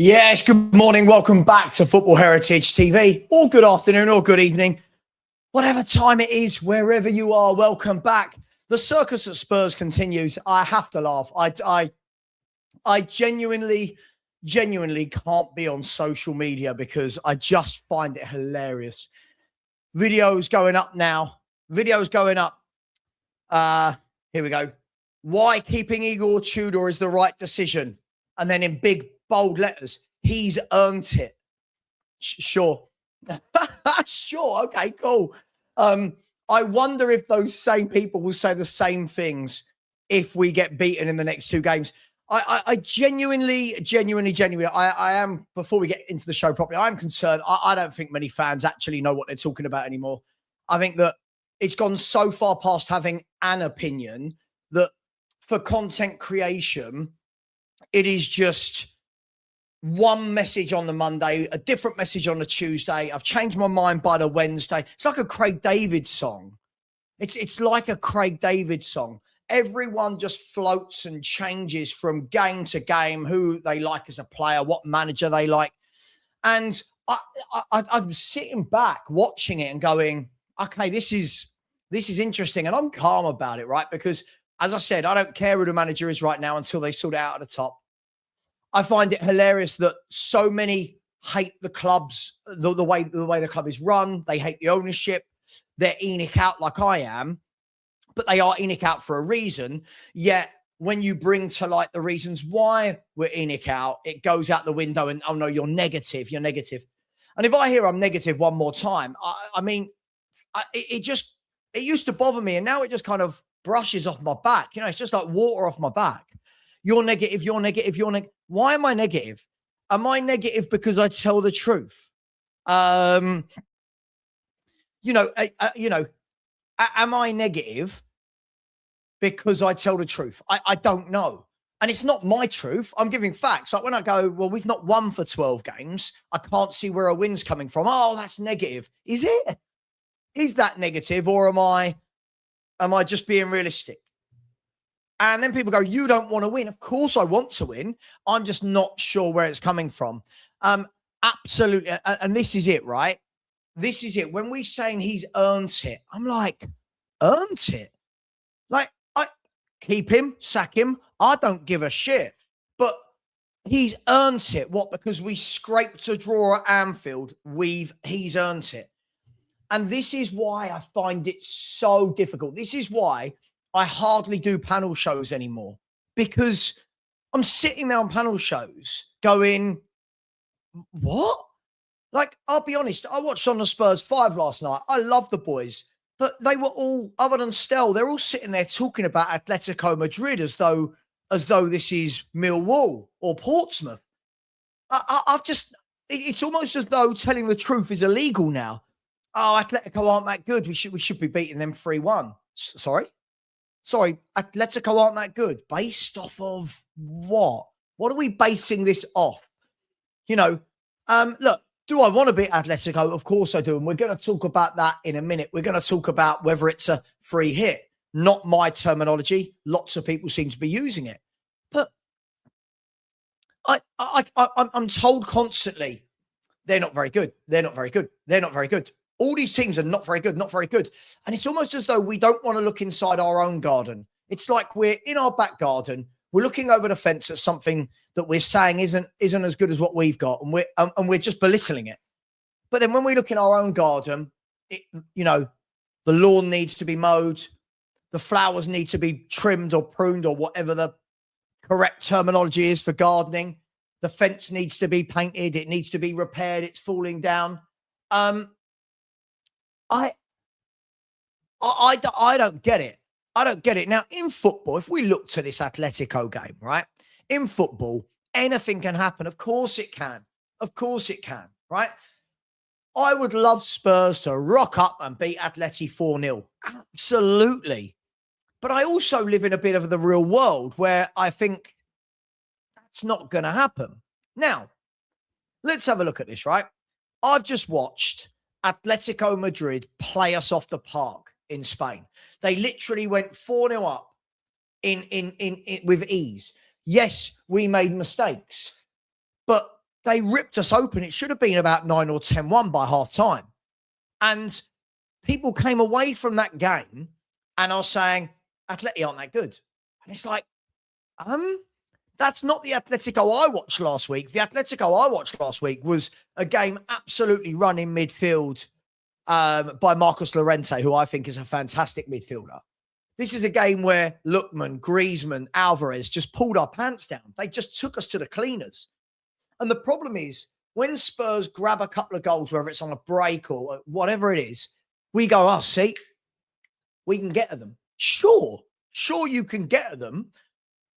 Yes, good morning. Welcome back to Football Heritage TV, or good afternoon, or good evening. Whatever time it is, wherever you are, welcome back. The circus at Spurs continues. I have to laugh. I genuinely can't be on social media because I just find it hilarious. Videos going up now. Videos going up. Here we go. Why keeping Igor Tudor is the right decision. And then in big, bold letters, he's earned it. Sure. Sure. Okay, cool. I wonder if those same people will say the same things if we get beaten in the next two games. I genuinely, I am, before we get into the show properly, I'm concerned. I don't think many fans actually know what they're talking about anymore. I think that it's gone so far past having an opinion that for content creation, it is just one message on the Monday, a different message on the Tuesday. I've changed my mind by the Wednesday. It's like a Craig David song. It's like a Craig David song. Everyone just floats and changes from game to game, who they like as a player, what manager they like. And I'm sitting back watching it and going, okay, this is interesting. And I'm calm about it, right? Because as I said, I don't care who the manager is right now until they sort it out at the top. I find it hilarious that so many hate the clubs, the way the club is run. They hate the ownership. They're ENIC out like I am, but they are ENIC out for a reason. Yet when you bring to light the reasons why we're ENIC out, it goes out the window and, oh no, you're negative. And if I hear I'm negative one more time, it used to bother me. And now it just kind of brushes off my back. You know, it's just like water off my back. You're negative. Why am I negative? Am I negative because I tell the truth? Am I negative because I tell the truth? I don't know. And it's not my truth. I'm giving facts. Like when I go, well, we've not won for 12 games. I can't see where a win's coming from. Oh, that's negative. Is it? Is that negative? Or am I just being realistic? And then people go, you don't want to win. Of course I want to win. I'm just not sure where it's coming from. Absolutely. And this is it, right? This is it. When we're saying he's earned it, I'm like, earned it? Like, I keep him, sack him. I don't give a shit. But he's earned it. What? Because we scraped a draw at Anfield. He's earned it. And this is why I find it so difficult. This is why I hardly do panel shows anymore, because I'm sitting there on panel shows going, what? Like, I'll be honest, I watched on the Spurs 5 last night. I love the boys, but they were all, other than Stell, they're all sitting there talking about Atletico Madrid as though this is Millwall or Portsmouth. It's almost as though telling the truth is illegal now. Oh, Atletico aren't that good. We should be beating them 3-1. Sorry, Atletico aren't that good. Based off of what? What are we basing this off? Look, do I want to beat Atletico? Of course I do. And we're going to talk about that in a minute. We're going to talk about whether it's a free hit. Not my terminology. Lots of people seem to be using it. But I'm told constantly, they're not very good. They're not very good. They're not very good. All these teams are not very good, not very good. And it's almost as though we don't want to look inside our own garden. It's like we're in our back garden. We're looking over the fence at something that we're saying isn't as good as what we've got. And we're just belittling it. But then when we look in our own garden, the lawn needs to be mowed. The flowers need to be trimmed or pruned or whatever the correct terminology is for gardening. The fence needs to be painted. It needs to be repaired. It's falling down. I don't get it. I don't get it. Now, in football, if we look to this Atletico game, right? In football, anything can happen. Of course it can. Of course it can, right? I would love Spurs to rock up and beat Atleti 4-0. Absolutely. But I also live in a bit of the real world where I think that's not going to happen. Now, let's have a look at this, right? I've just watched Atletico Madrid play us off the park in Spain. They literally went 4-0 up in with ease. Yes, we made mistakes, but they ripped us open. It should have been about 9 or 10-1 by half time. And people came away from that game and are saying, Atleti aren't that good. And it's like, that's not the Atletico I watched last week. The Atletico I watched last week was a game absolutely run in midfield by Marcos Llorente, who I think is a fantastic midfielder. This is a game where Lookman, Griezmann, Alvarez just pulled our pants down. They just took us to the cleaners. And the problem is, when Spurs grab a couple of goals, whether it's on a break or whatever it is, we go, oh, see, we can get at them. Sure you can get at them,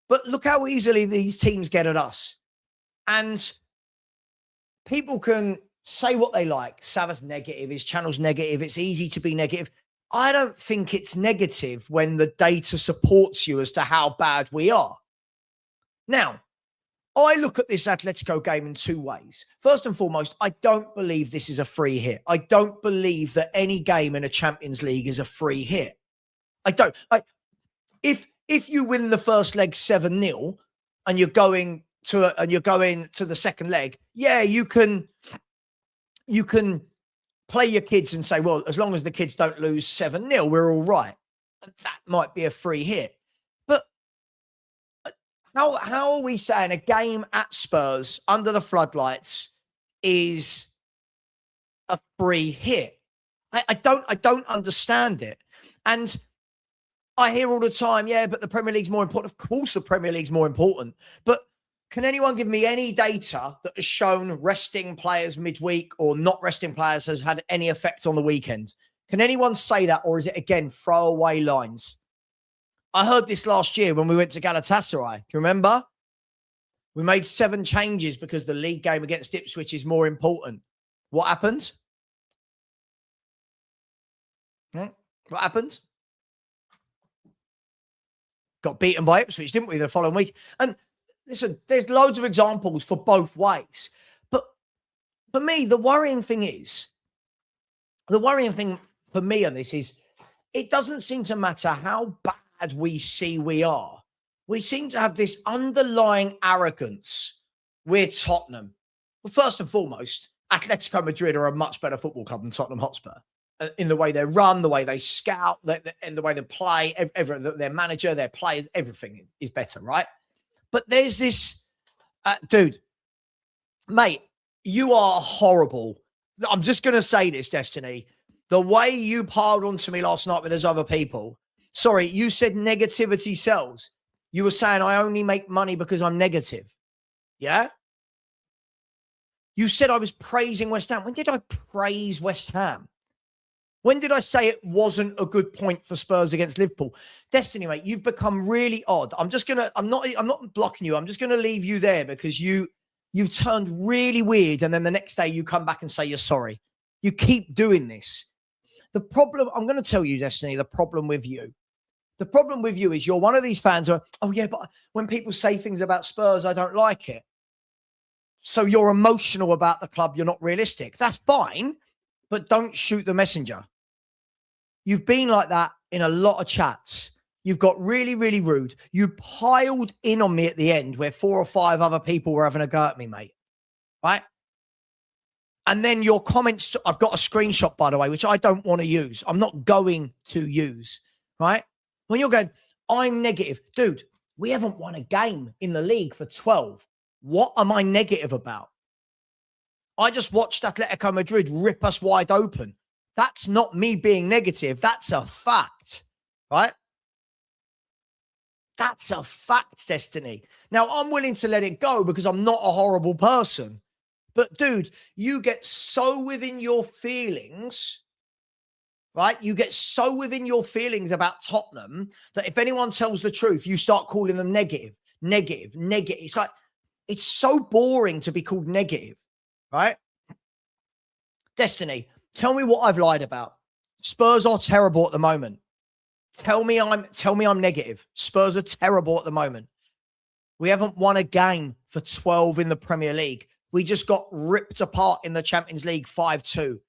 but look how easily these teams get at us. And people can say what they like. Savva's negative, his channel's negative, it's easy to be negative. I don't think it's negative when the data supports you as to how bad we are. Now, I look at this Atletico game in two ways. First and foremost, I don't believe this is a free hit. I don't believe that any game in a Champions League is a free hit. I don't. If you win the first leg 7-0 and you're going to the second leg, yeah, you can play your kids and say, well, as long as the kids don't lose 7-0, we're all right. That might be a free hit. But how are we saying a game at Spurs under the floodlights is a free hit? I don't understand it. And I hear all the time, yeah, but the Premier League's more important. Of course the Premier League's more important. But can anyone give me any data that has shown resting players midweek or not resting players has had any effect on the weekend? Can anyone say that, or is it, again, throwaway lines? I heard this last year when we went to Galatasaray. Do you remember? We made 7 changes because the league game against Ipswich is more important. What happened? What happened? Got beaten by Ipswich, didn't we, the following week? And listen, there's loads of examples for both ways. But for me, the worrying thing for me on this is it doesn't seem to matter how bad we see we are. We seem to have this underlying arrogance. We're Tottenham. Well, first and foremost, Atletico Madrid are a much better football club than Tottenham Hotspur. In the way they run, the way they scout, and the way they play, their manager, their players, everything is better, right? But there's this, dude, mate, you are horrible. I'm just going to say this, Destiny. The way you piled onto me last night with those other people, sorry, you said negativity sells. You were saying I only make money because I'm negative. Yeah? You said I was praising West Ham. When did I praise West Ham? When did I say it wasn't a good point for Spurs against Liverpool? Destiny, mate, you've become really odd. I'm not blocking you. I'm just going to leave you there because you've turned really weird. And then the next day you come back and say you're sorry. You keep doing this. The problem, I'm going to tell you, Destiny, the problem with you is you're one of these fans who are, oh yeah, but when people say things about Spurs, I don't like it. So you're emotional about the club. You're not realistic. That's fine, but don't shoot the messenger. You've been like that in a lot of chats. You've got really, really rude. You piled in on me at the end where 4 or 5 other people were having a go at me, mate. Right? And then your comments, I've got a screenshot, by the way, which I don't want to use. I'm not going to use, right? When you're going, I'm negative. Dude, we haven't won a game in the league for 12. What am I negative about? I just watched Atletico Madrid rip us wide open. That's not me being negative. That's a fact, right? That's a fact, Destiny. Now, I'm willing to let it go because I'm not a horrible person. But, dude, you get so within your feelings, right? You get so within your feelings about Tottenham that if anyone tells the truth, you start calling them negative. It's like, it's so boring to be called negative, right? Destiny, tell me what I've lied about. Spurs are terrible at the moment. Tell me I'm negative. Spurs are terrible at the moment. We haven't won a game for 12 in the Premier League. We just got ripped apart in the Champions League 5-2.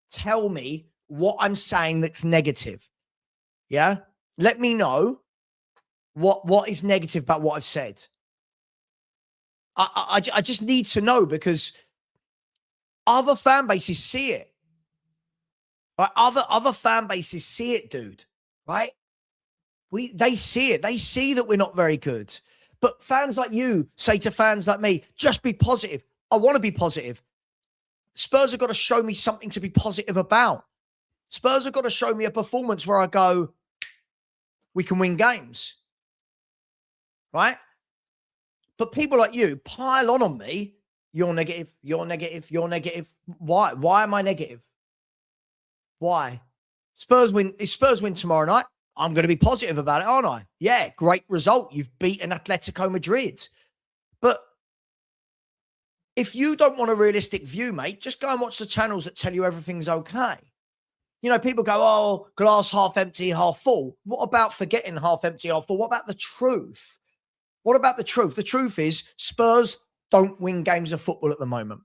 Tell me what I'm saying that's negative. Yeah? Let me know what is negative about what I've said. I just need to know, because other fan bases see it. Right? Other fan bases see it, dude. Right? They see it. They see that we're not very good. But fans like you say to fans like me, just be positive. I want to be positive. Spurs have got to show me something to be positive about. Spurs have got to show me a performance where I go, we can win games. Right? But people like you pile on me. You're negative. You're negative. You're negative. Why? Why am I negative? Why? Spurs win. If Spurs win tomorrow night, I'm going to be positive about it, aren't I? Yeah, great result. You've beaten Atletico Madrid. But if you don't want a realistic view, mate, just go and watch the channels that tell you everything's okay. You know, people go, oh, glass half empty, half full. What about forgetting half empty, half full? What about the truth? What about the truth? The truth is Spurs don't win games of football at the moment.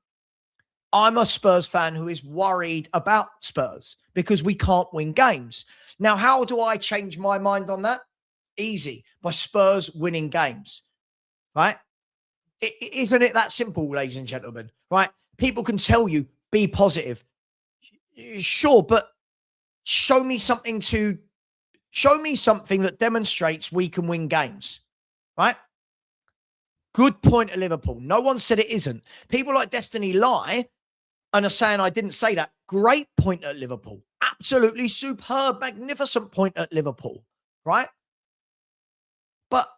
I'm a Spurs fan who is worried about Spurs because we can't win games. Now, how do I change my mind on that? Easy, by Spurs winning games, right? Isn't it that simple, ladies and gentlemen, right? People can tell you, be positive. Sure, but show me something that demonstrates we can win games, right? Good point at Liverpool. No one said it isn't. People like Destiny lie and are saying I didn't say that. Great point at Liverpool. Absolutely superb, magnificent point at Liverpool, right? But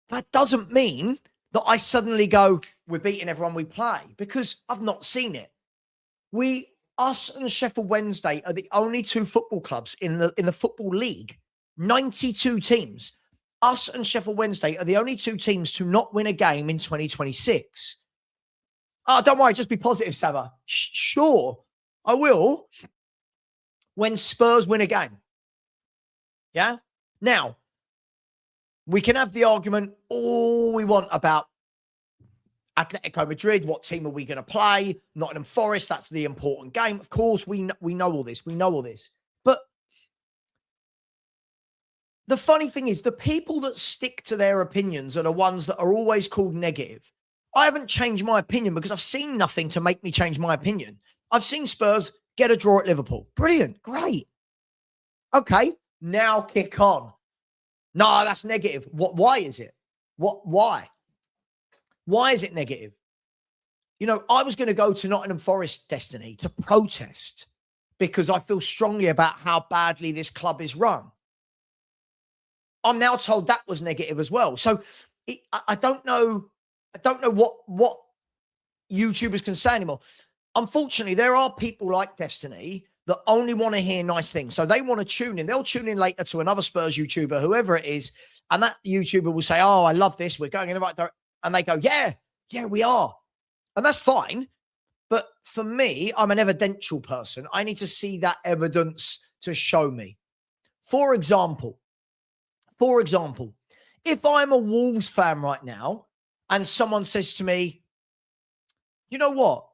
that doesn't mean that I suddenly go, we're beating everyone we play, because I've not seen it. Us and Sheffield Wednesday are the only two football clubs in the Football League, 92 teams. Us and Sheffield Wednesday are the only two teams to not win a game in 2026. Oh, don't worry, just be positive, Savva. Sure, I will when Spurs win a game. Yeah? Now, we can have the argument all we want about Atletico Madrid. What team are we going to play? Nottingham Forest, that's the important game. Of course, we know all this. We know all this. But the funny thing is, the people that stick to their opinions are the ones that are always called negative. I haven't changed my opinion because I've seen nothing to make me change my opinion. I've seen Spurs get a draw at Liverpool. Brilliant. Great. Okay. Now kick on. No, that's negative. Why is it? Why? Why is it negative? You know, I was going to go to Nottingham Forest, Destiny, to protest because I feel strongly about how badly this club is run. I'm now told that was negative as well. So I don't know. I don't know what YouTubers can say anymore. Unfortunately, there are people like Destiny that only want to hear nice things. So they want to tune in. They'll tune in later to another Spurs YouTuber, whoever it is. And that YouTuber will say, oh, I love this. We're going in the right direction. And they go, yeah, we are. And that's fine. But for me, I'm an evidential person. I need to see that evidence to show me. For example, if I'm a Wolves fan right now and someone says to me, you know what?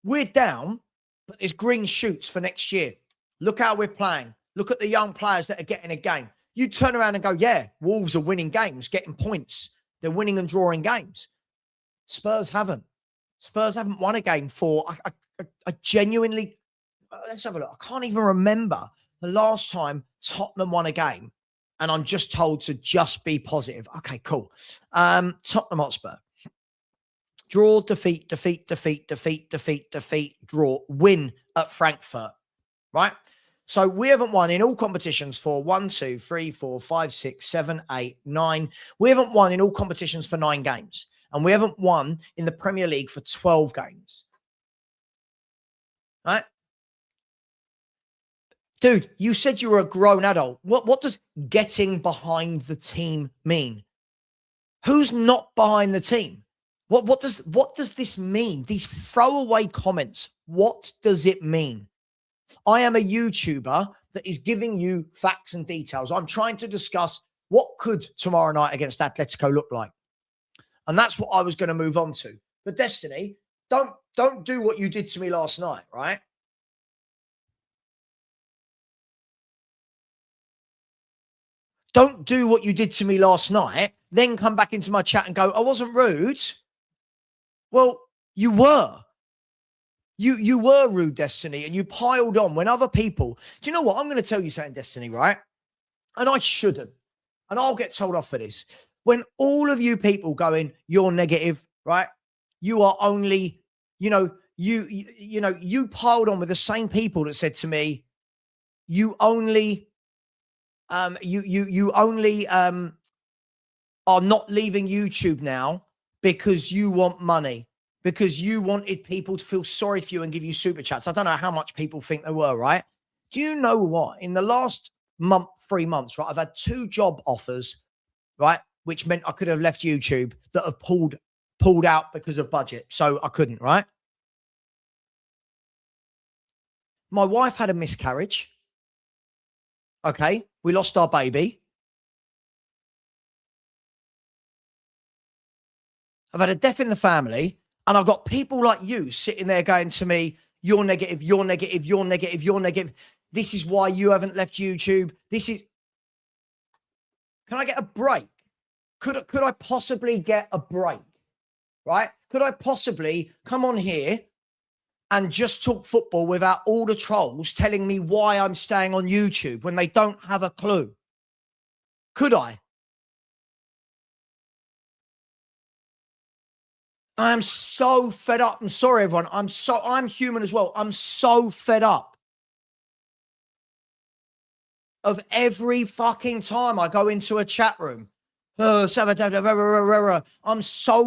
We're down, but there's green shoots for next year. Look how we're playing. Look at the young players that are getting a game. You turn around and go, yeah, Wolves are winning games, getting points. They're winning and drawing games. Spurs haven't. Spurs haven't won a game for, I genuinely, let's have a look. I can't even remember the last time Tottenham won a game. And I'm just told to just be positive. Okay, cool. Tottenham Hotspur. Draw, defeat, draw, win at Frankfurt, right? So we haven't won in all competitions for 1, 2, 3, 4, 5, 6, 7, 8, 9. We haven't won in all competitions for 9 games. And we haven't won in the Premier League for 12 games. Right? Dude, you said you were a grown adult. What does getting behind the team mean? Who's not behind the team? What does this mean? These throwaway comments, what does it mean? I am a YouTuber that is giving you facts and details. I'm trying to discuss what could tomorrow night against Atletico look like. And that's what I was going to move on to. But Destiny, don't do what you did to me last night, right? Don't do what you did to me last night, then come back into my chat and go, I wasn't rude. Well, you were. You were rude, Destiny, and you piled on when other people... Do you know what? I'm going to tell you something, Destiny, right? And I shouldn't. And I'll get told off for this. When all of you people going, you're negative, right? You are only, you piled on with the same people that said to me, you only are not leaving YouTube now because you want money, because you wanted people to feel sorry for you and give you super chats. I don't know how much people think they were, right? Do you know what? In the last 3 months, right, I've had 2 job offers, right, which meant I could have left YouTube, that have pulled out because of budget. So I couldn't, right? My wife had a miscarriage. Okay. We lost our baby. I've had a death in the family, and I've got people like you sitting there going to me, you're negative, you're negative, you're negative, you're negative. This is why you haven't left YouTube. Can I get a break? Could I possibly get a break? Right? Could I possibly come on here and just talk football without all the trolls telling me why I'm staying on YouTube when they don't have a clue? Could I? I am so fed up. I'm sorry, everyone. I'm human as well. I'm so fed up of every fucking time I go into a chat room. I'm so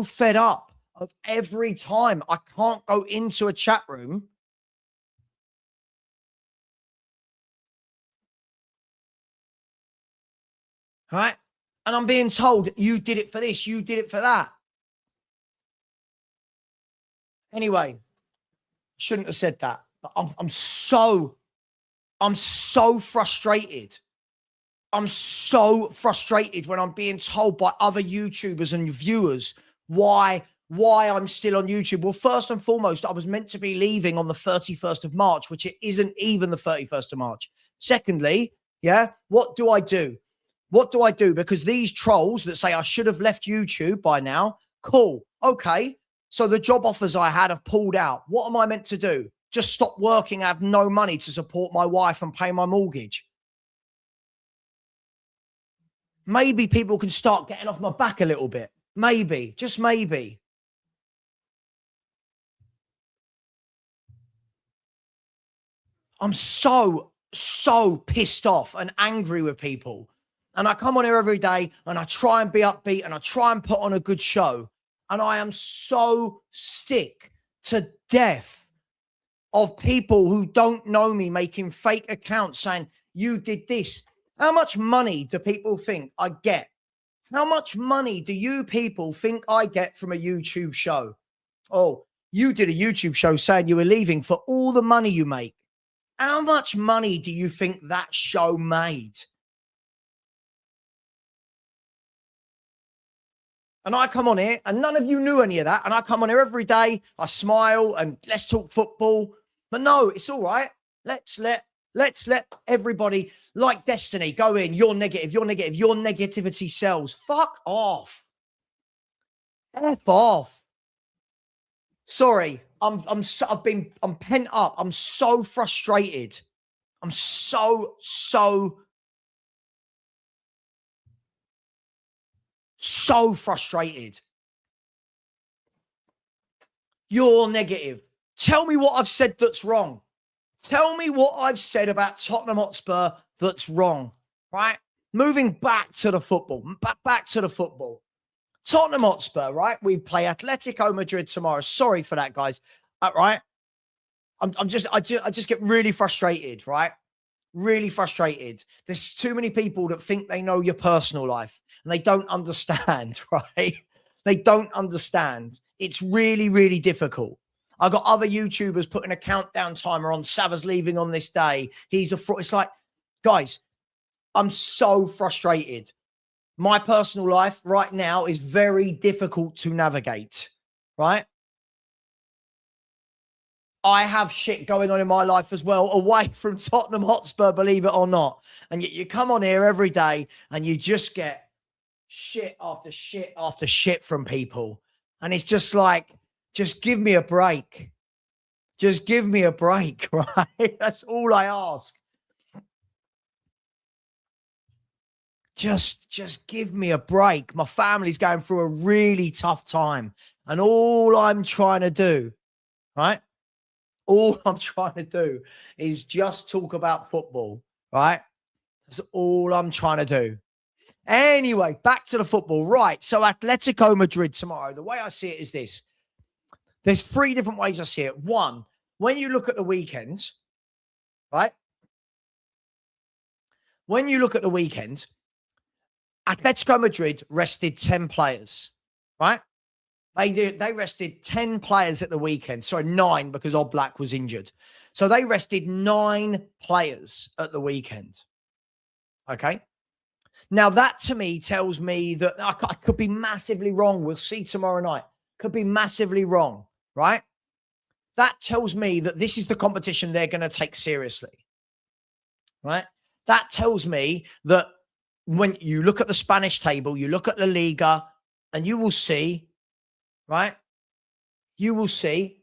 fed up of every time I can't go into a chat room. Right? And I'm being told, you did it for this, you did it for that. Anyway, shouldn't have said that. But I'm so frustrated. I'm so frustrated when I'm being told by other YouTubers and viewers why I'm still on YouTube. Well, first and foremost, I was meant to be leaving on the 31st of March, which it isn't even the 31st of March. Secondly, yeah, what do I do? What do I do? Because these trolls that say I should have left YouTube by now, cool. Okay. So the job offers I had have pulled out. What am I meant to do? Just stop working, have no money to support my wife and pay my mortgage? Maybe people can start getting off my back a little bit. Maybe, just maybe. I'm so pissed off and angry with people. And I come on here every day and I try and be upbeat and I try and put on a good show. And I am so sick to death of people who don't know me making fake accounts saying, you did this. How much money do people think I get? How much money do you people think I get from a YouTube show? Oh, you did a YouTube show saying you were leaving for all the money you make. How much money do you think that show made? And I come on here and none of you knew any of that. And I come on here every day. I smile and let's talk football. But no, it's all right. Let's let everybody like Destiny go in. You're negative. You're negative. Your negativity sells. Fuck off. F off. Sorry. I'm pent up. I'm so frustrated. I'm so frustrated. You're negative. Tell me what I've said that's wrong. Tell me what I've said about Tottenham Hotspur that's wrong, right? Moving back to the football. Back to the football. Tottenham Hotspur, right? We play Atletico Madrid tomorrow. Sorry for that, guys. Right? I just get really frustrated, right? Really frustrated. There's too many people that think they know your personal life and they don't understand, right? They don't understand. It's really, really difficult. I got other YouTubers putting a countdown timer on. Savva's leaving on this day. He's a fraud. It's like, guys, I'm so frustrated. My personal life right now is very difficult to navigate, right? I have shit going on in my life as well, away from Tottenham Hotspur, believe it or not. And yet you come on here every day and you just get shit after shit after shit from people. And it's just like, just give me a break. Just give me a break, right? That's all I ask. Just give me a break. My family's going through a really tough time. And all I'm trying to do, right? All I'm trying to do is just talk about football, right? That's all I'm trying to do. Anyway, back to the football. Right. So Atletico Madrid tomorrow. The way I see it is this. There's three different ways I see it. One, when you look at the weekend, right? When you look at the weekend, Atletico Madrid rested 10 players, right? They rested 10 players at the weekend. Sorry, 9 because Oblak was injured. So they rested 9 players at the weekend. Okay. Now that to me tells me that I could be massively wrong. We'll see tomorrow night. Could be massively wrong, right? That tells me that this is the competition they're going to take seriously, right? That tells me that when you look at the Spanish table, you look at La Liga, and you will see, right? You will see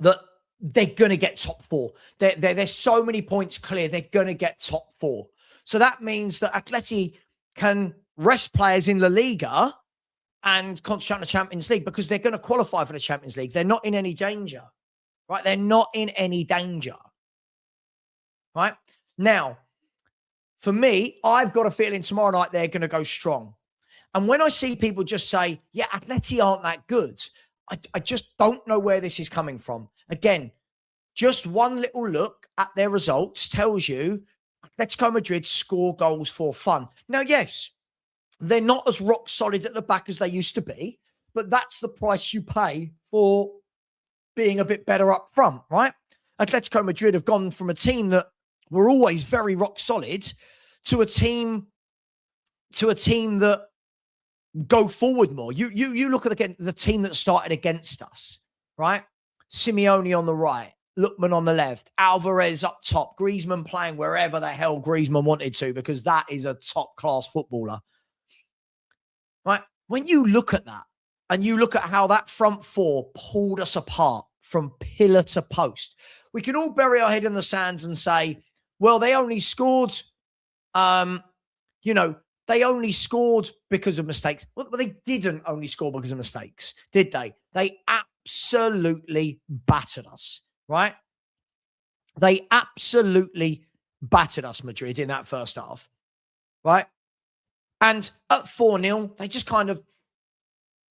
that they're going to get top 4. There's so many points clear. They're going to get top 4. So that means that Atleti can rest players in La Liga and concentrate on the Champions League because they're going to qualify for the Champions League. They're not in any danger, right? They're not in any danger, right? Now, for me, I've got a feeling tomorrow night they're going to go strong. And when I see people just say, yeah, Atleti aren't that good, I just don't know where this is coming from. Again, just one little look at their results tells you Atletico Madrid score goals for fun. Now, yes, they're not as rock solid at the back as they used to be, but that's the price you pay for being a bit better up front, right? Atletico Madrid have gone from a team that were always very rock solid to a team that go forward more. You look at the team that started against us, right? Simeone on the right, Lookman on the left, Alvarez up top, Griezmann playing wherever the hell Griezmann wanted to because that is a top-class footballer, right? When you look at that and you look at how that front four pulled us apart from pillar to post, we can all bury our head in the sands and say, well, they only scored, they only scored because of mistakes. Well, they didn't only score because of mistakes, did they? They absolutely battered us, right? They absolutely battered us, Madrid, in that first half, right? And at 4-0, they just kind of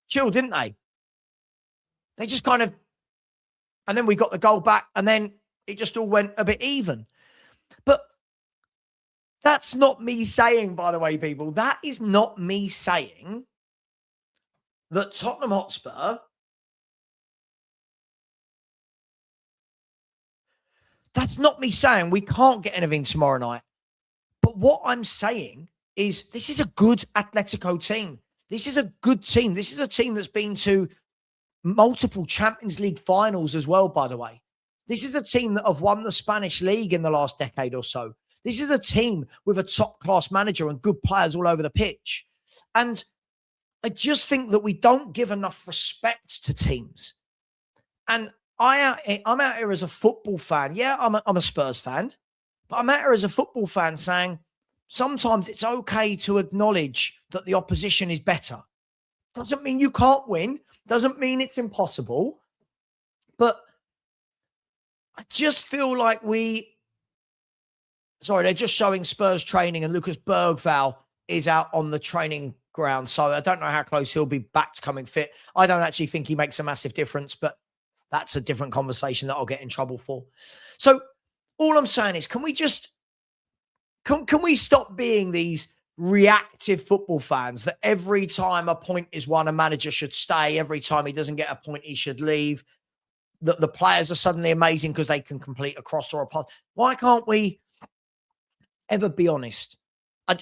chilled, didn't they? They just kind of, and then we got the goal back, and then it just all went a bit even. But that's not me saying, by the way, people, that is not me saying that Tottenham Hotspur, that's not me saying we can't get anything tomorrow night. But what I'm saying is this is a good Atletico team. This is a good team. This is a team that's been to multiple Champions League finals as well, by the way. This is a team that have won the Spanish league in the last decade or so. This is a team with a top-class manager and good players all over the pitch. And I just think that we don't give enough respect to teams. And I'm out here as a football fan. Yeah, I'm a Spurs fan. But I'm out here as a football fan saying sometimes it's okay to acknowledge that the opposition is better. Doesn't mean you can't win. Doesn't mean it's impossible. But I just feel like they're just showing Spurs training and Lucas Bergvall is out on the training ground. So I don't know how close he'll be back to coming fit. I don't actually think he makes a massive difference, but that's a different conversation that I'll get in trouble for. So all I'm saying is, can we stop being these reactive football fans that every time a point is won, a manager should stay. Every time he doesn't get a point, he should leave. The players are suddenly amazing because they can complete a cross or a pass. Why can't we ever be honest? I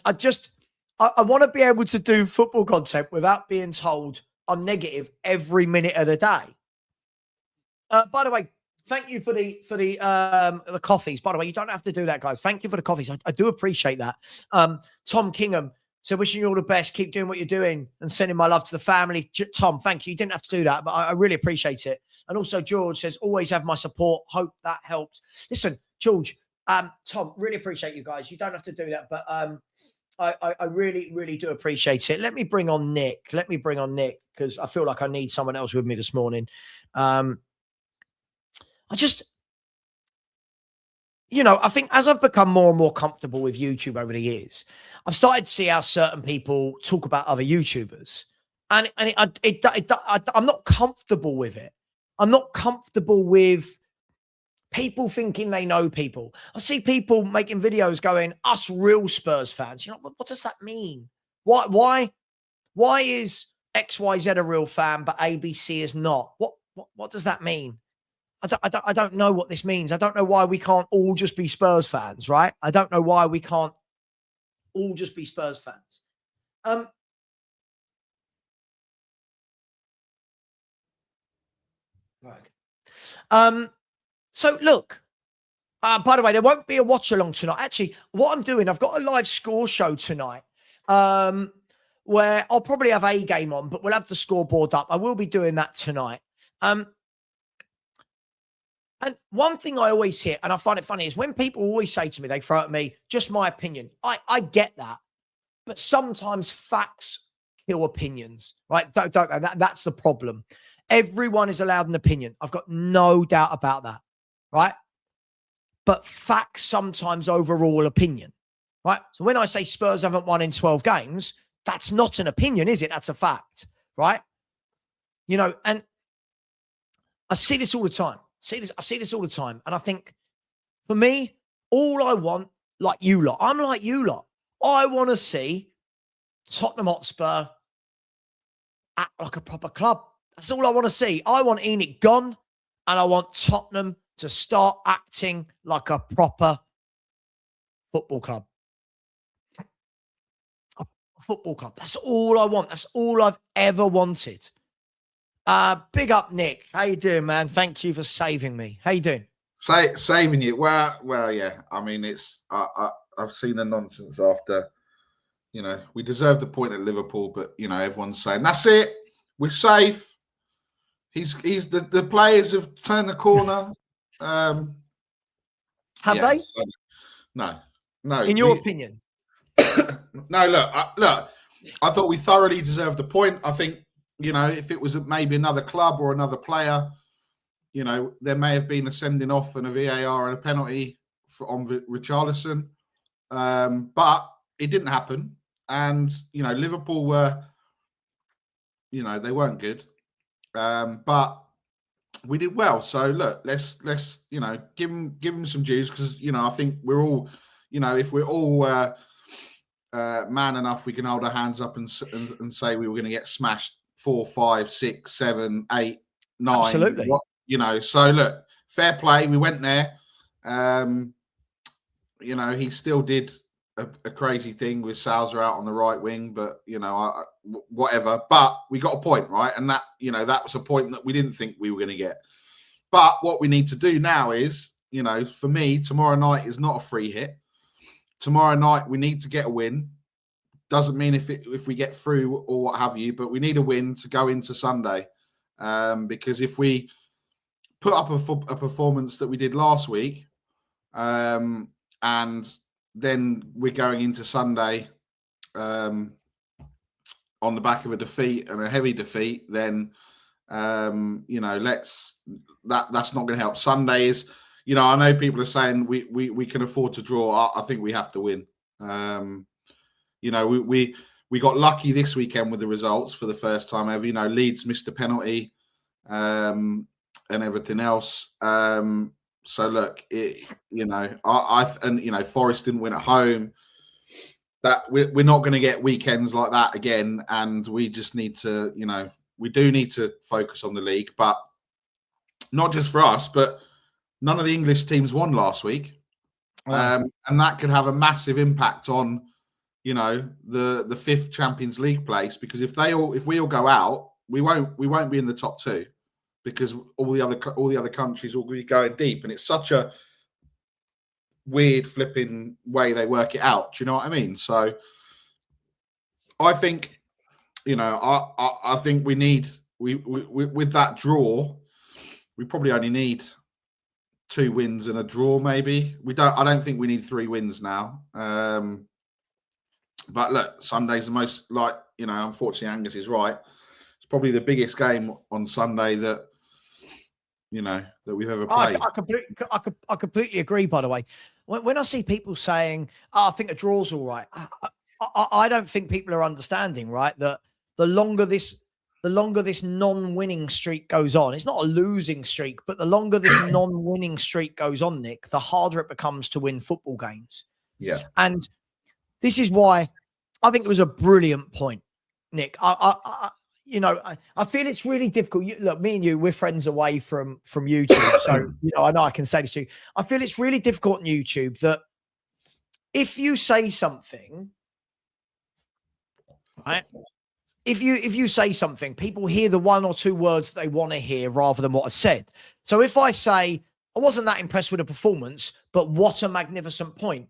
want to be able to do football content without being told I'm negative every minute of the day. By the way, thank you for the coffees. By the way, you don't have to do that, guys. Thank you for the coffees. I do appreciate that. Tom Kingham, so wishing you all the best. Keep doing what you're doing and sending my love to the family. Tom, thank you. You didn't have to do that, but I really appreciate it. And also, George says, always have my support. Hope that helps. Listen, George, Tom, really appreciate you guys. You don't have to do that, but I really, really do appreciate it. Let me bring on Nick. Because I feel like I need someone else with me this morning. I think as I've become more and more comfortable with YouTube over the years, I've started to see how certain people talk about other YouTubers. And I'm not comfortable with it. I'm not comfortable with people thinking they know people. I see people making videos going, us real Spurs fans. You know, what does that mean? Why is XYZ a real fan, but ABC is not? What does that mean? I don't know what this means. I don't know why we can't all just be Spurs fans, right? I don't know why we can't all just be Spurs fans. Right. So look, by the way, there won't be a watch along tonight. Actually, what I'm doing, I've got a live score show tonight, where I'll probably have a game on, but we'll have the scoreboard up. I will be doing that tonight. And one thing I always hear, and I find it funny, is when people always say to me, they throw at me, just my opinion. I get that. But sometimes facts kill opinions, right? That's the problem. Everyone is allowed an opinion. I've got no doubt about that, right? But facts sometimes overrule opinion, right? So when I say Spurs haven't won in 12 games, that's not an opinion, is it? That's a fact, right? And I see this all the time. I see this all the time. And I think, for me, all I want, like you lot, I'm like you lot. I want to see Tottenham Hotspur act like a proper club. That's all I want to see. I want Enoch gone, and I want Tottenham to start acting like a proper football club. A football club. That's all I want. That's all I've ever wanted. Big up, Nick. How you doing, man? Thank you for saving me. How you doing? Saving you? Well, yeah. I mean, it's I've seen the nonsense after. We deserve the point at Liverpool, but everyone's saying that's it. We're safe. He's the players have turned the corner. Have they? So, no. In your opinion? No. Look. I thought we thoroughly deserved the point. I think. If it was maybe another club or another player, there may have been a sending off and a VAR and a penalty on Richarlison. But it didn't happen. And, Liverpool were, they weren't good. But we did well. So, look, let's give them some dues because, I think we're all, if we're all man enough, we can hold our hands up and say we were going to get smashed 4, 5, 6, 7, 8, 9. Absolutely. So look, fair play. We went there. He still did a crazy thing with Salza out on the right wing, but whatever. But we got a point, right? And that that was a point that we didn't think we were going to get. But what we need to do now is, for me, tomorrow night is not a free hit. Tomorrow night we need to get a win. Doesn't mean if we get through or what have you, but we need a win to go into Sunday. Because if we put up a performance that we did last week, and then we're going into Sunday on the back of a defeat and a heavy defeat, then that's not going to help. Sunday is, I know people are saying we can afford to draw. I think we have to win. We got lucky this weekend with the results for the first time ever. Leeds missed a penalty and everything else. So look, Forest didn't win at home. That we're not going to get weekends like that again, and we just need to, we do need to focus on the league, but not just for us, but none of the English teams won last week, and that could have a massive impact on. The fifth Champions League place, because if we all go out, we won't be in the top 2. because all the other countries will be going deep, and it's such a weird flipping way they work it out. Do you know what I mean? So I think, I think we need with that draw, we probably only need 2 wins and a draw. Maybe I don't think we need 3 wins now. But look, Sunday's the most unfortunately Angus is right. It's probably the biggest game on Sunday that we've ever played. I completely agree. By the way, when I see people saying, I think a draw's all right, I don't think people are understanding, right, that the longer this non-winning streak goes on, it's not a losing streak, but the longer this non-winning streak goes on, Nick, the harder it becomes to win football games. Yeah. And this is why I think it was a brilliant point, Nick. I feel it's really difficult. Look, me and you, we're friends away from YouTube. So, I know I can say this to you. I feel it's really difficult on YouTube that if you say something, right? If you say something, people hear the 1 or 2 words that they want to hear rather than what I said. So if I say, I wasn't that impressed with the performance, but what a magnificent point,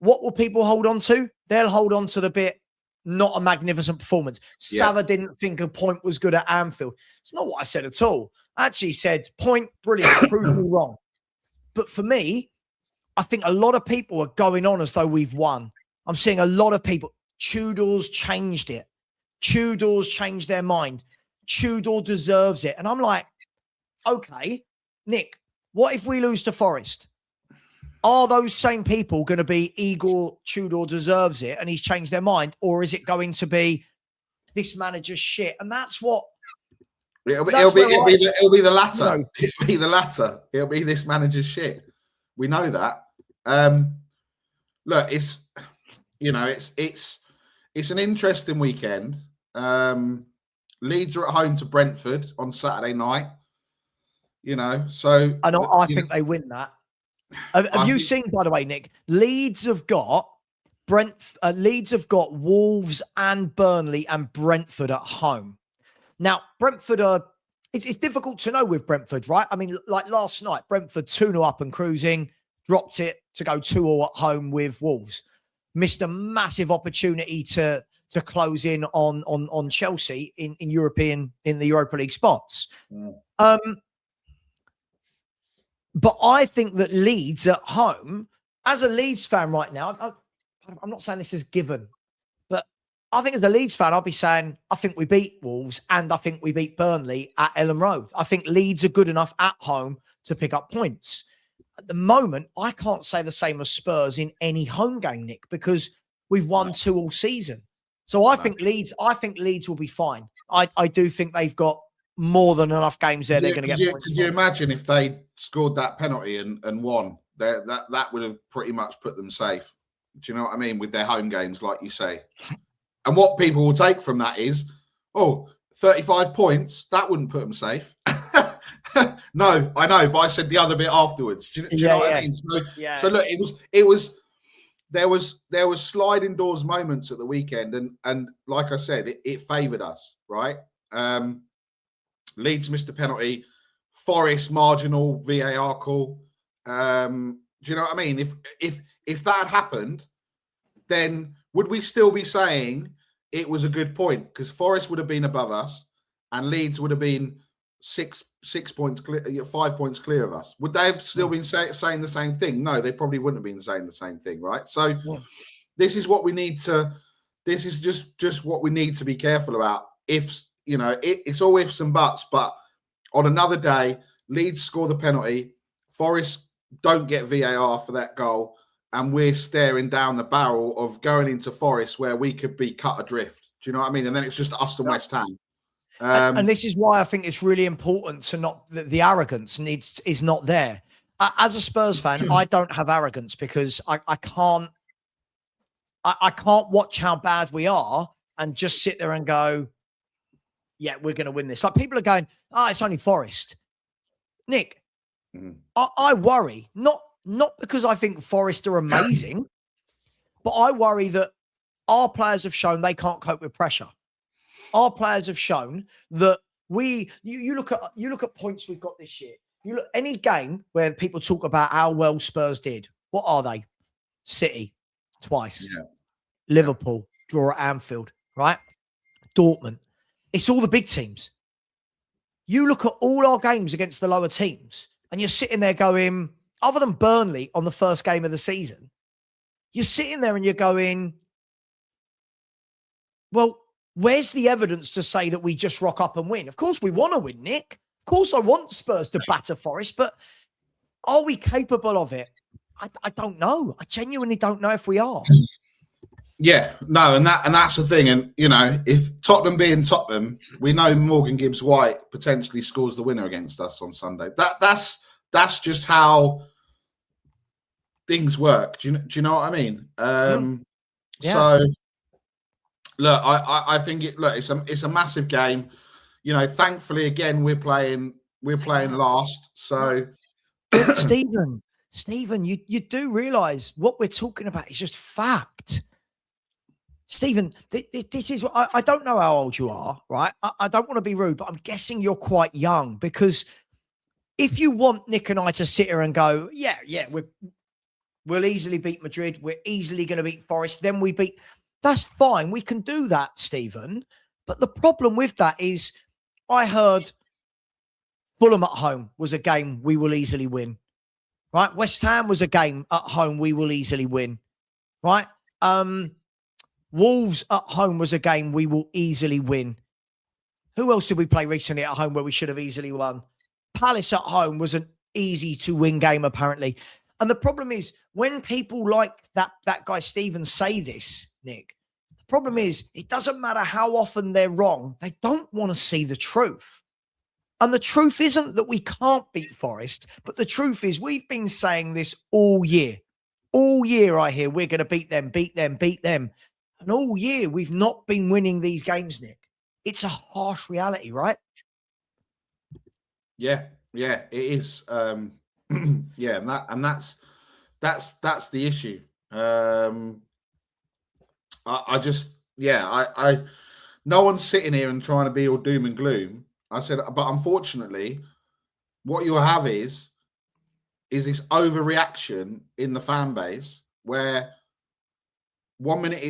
what will people hold on to? They'll hold on to the bit, not a magnificent performance. Yeah. Savva didn't think a point was good at Anfield. It's not what I said at all. I actually said, point, brilliant, prove me wrong. But for me, I think a lot of people are going on as though we've won. I'm seeing a lot of people. Tudor's changed it. Tudor's changed their mind. Tudor deserves it. And I'm like, okay, Nick, what if we lose to Forest? Are those same people going to be Igor Tudor deserves it and he's changed their mind? Or is it going to be this manager's shit? And that's what... It'll be the latter. It'll be the latter. It'll be this manager's shit. We know that. Look, it's an interesting weekend. Leeds are at home to Brentford on Saturday night. So I think they win that. Have you seen, by the way, Nick? Leeds have got Wolves and Burnley and Brentford at home. Now, Brentford are. It's difficult to know with Brentford, right? I mean, like last night, Brentford 2-0 up and cruising, dropped it to go 2-0 at home with Wolves. Missed a massive opportunity to close in on Chelsea in the Europa League spots. Yeah. But I think that Leeds at home, as a Leeds fan right now, I'm not saying this is given, but I think as a Leeds fan, I'll be saying, I think we beat Wolves and I think we beat Burnley at Elland Road. I think Leeds are good enough at home to pick up points. At the moment, I can't say the same as Spurs in any home game, Nick, because we've won 2 all season. So I think Leeds will be fine. I do think they've got more than enough games there. They're going to get points. Could you imagine if they scored that penalty and won? That would have pretty much put them safe. Do you know what I mean? With their home games, like you say. And what people will take from that is, 35 points, that wouldn't put them safe. No, I know, but I said the other bit afterwards. Do you know what I mean? So look, there was sliding doors moments at the weekend, and like I said, it favoured us, right? Leeds missed a penalty, Forest marginal VAR call. Do you know what I mean? If that had happened, then would we still be saying it was a good point? Because Forest would have been above us, and Leeds would have been 6 points clear, 5 points clear of us. Would they have still been saying the same thing? No, they probably wouldn't have been saying the same thing, right? So this is what we need to. This is just what we need to be careful about. If it's all ifs and buts, but on another day, Leeds score the penalty, Forest don't get VAR for that goal, and we're staring down the barrel of going into Forest where we could be cut adrift. Do you know what I mean? And then it's just us and West Ham. And this is why I think it's really important to not the arrogance is not there. As a Spurs fan, I don't have arrogance because I can't watch how bad we are and just sit there and go, yeah, we're going to win this. Like people are going, it's only Forest. Nick, I worry, not because I think Forest are amazing, but I worry that our players have shown they can't cope with pressure. Our players have shown that You look at points we've got this year. You look any game where people talk about how well Spurs did. What are they? City twice. Yeah. Liverpool draw at Anfield, right? Dortmund. It's all the big teams. You look at all our games against the lower teams, and you're sitting there going, other than Burnley on the first game of the season, you're sitting there and you're going, well, where's the evidence to say that we just rock up and win? Of course we want to win, Nick. Of course I want Spurs to batter Forest, but are we capable of it? I don't know. I genuinely don't know if we are. Yeah, no, and that's the thing. And you know, if Tottenham being Tottenham, we know Morgan Gibbs-White potentially scores the winner against us on Sunday. That's just how things work. Do you know what I mean? Yeah. So look, I think it's a massive game. You know, thankfully again we're playing last. So Stephen, you do realise what we're talking about is just fact. Stephen, this is what I don't know how old you are, right? I don't want to be rude, but I'm guessing you're quite young, because if you want Nick and I to sit here and go, yeah, we'll easily beat Madrid, we're easily going to beat Forest, then we beat, that's fine. We can do that, Stephen. But the problem with that is I heard Fulham at home was a game we will easily win, right? West Ham was a game at home we will easily win, right? Wolves at home was a game we will easily win. Who else did we play recently at home where we should have easily won? Palace at home was an easy to win game, apparently. And the problem is when people like that guy Stephen say this, Nick, the problem is it doesn't matter how often they're wrong. They don't want to see the truth. And the truth isn't that we can't beat Forest, but the truth is we've been saying this all year. All year I hear we're going to beat them. And all year, we've not been winning these games, Nick. It's a harsh reality, right? Yeah, it is. Yeah, and that's the issue. I no one's sitting here and trying to be all doom and gloom. I said, but unfortunately, what you have is this overreaction in the fan base where one minute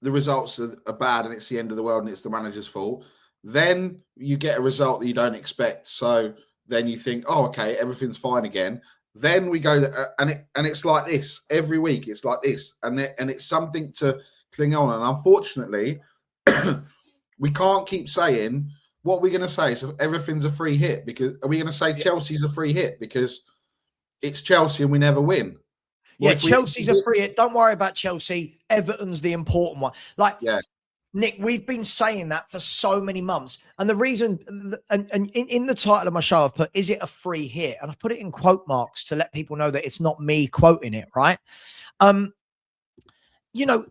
the results are bad and it's the end of the world and it's the manager's fault. Then you get a result that you don't expect. So then you think, oh, okay, everything's fine again. Then we go to, and it's like this every week. It's like this, and it's something to cling on. And unfortunately, we can't keep saying what we're going to say. So everything's a free hit, because are we going to say Chelsea's a free hit because it's Chelsea and we never win? Well, Chelsea's a free hit. Don't worry about Chelsea. Everton's the important one. Nick, we've been saying that for so many months. And the reason, and in the title of my show, I've put, is it a free hit? And I've put it in quote marks to let people know that it's not me quoting it, right? You know,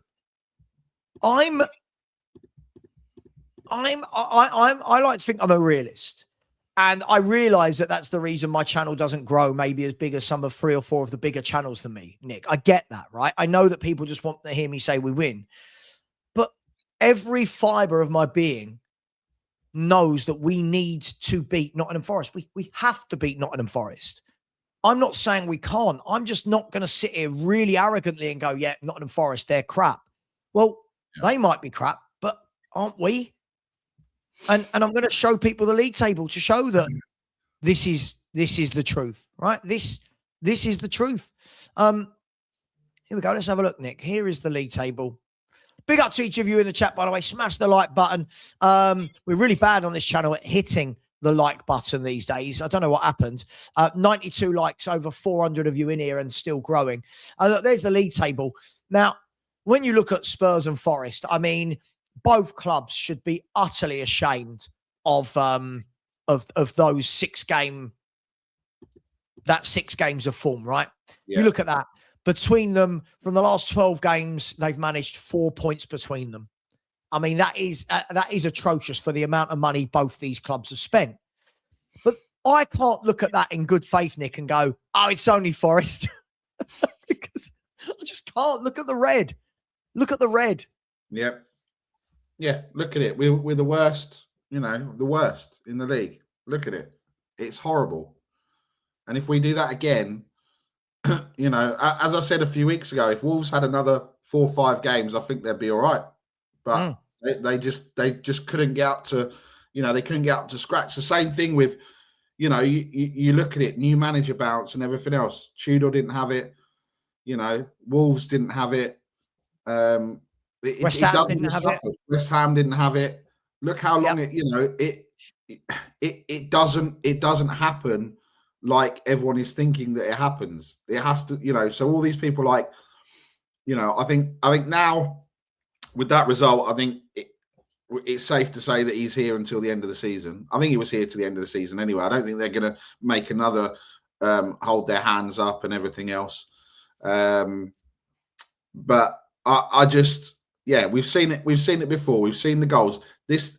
I like to think I'm a realist. And I realize that that's the reason my channel doesn't grow maybe as big as some of 3 or 4 of the bigger channels than me, Nick. I get that, right? I know that people just want to hear me say we win. But every fiber of my being knows that we need to beat Nottingham Forest. We have to beat Nottingham Forest. I'm not saying we can't. I'm just not going to sit here really arrogantly and go, yeah, Nottingham Forest, they're crap. Well, they might be crap, but aren't we? And I'm going to show people the league table to show that this is the truth, right? This is the truth. Here we go. Let's have a look, Nick. Here is the league table. Big up to each of you in the chat, by the way. Smash the like button. We're really bad on this channel at hitting the like button these days. I don't know what happened. 92 likes, over 400 of you in here and still growing. Look, there's the league table. Now, when you look at Spurs and Forest, I mean, both clubs should be utterly ashamed of those 6 games of form, right? Yeah. You look at that. Between them, from the last 12 games, they've managed 4 points between them. I mean, that is atrocious for the amount of money both these clubs have spent. But I can't look at that in good faith, Nick, and go, oh, it's only Forest. Because I just can't. Look at the red. Look at the red. Yep. Yeah, look at it. We're the worst you know, the worst in the league. Look at it. It's horrible. And if we do that again, you know, as I said a few weeks ago, if Wolves had another 4 or 5 games, I think they'd be all right. But they just couldn't get up to, you know, they couldn't get up to scratch. The same thing with, you know, you look at it, new manager bounce and everything else. Tudor didn't have it. You know, Wolves didn't have it. West Ham didn't have it. West Ham didn't have it. Look how long it doesn't happen like everyone is thinking that it happens. It has to, you know. So all these people, like, you know, I think now with that result, I think it's safe to say that he's here until the end of the season. I think he was here to the end of the season anyway. I don't think they're going to make another hold their hands up and everything else. But I just, yeah, we've seen it before. We've seen the goals. This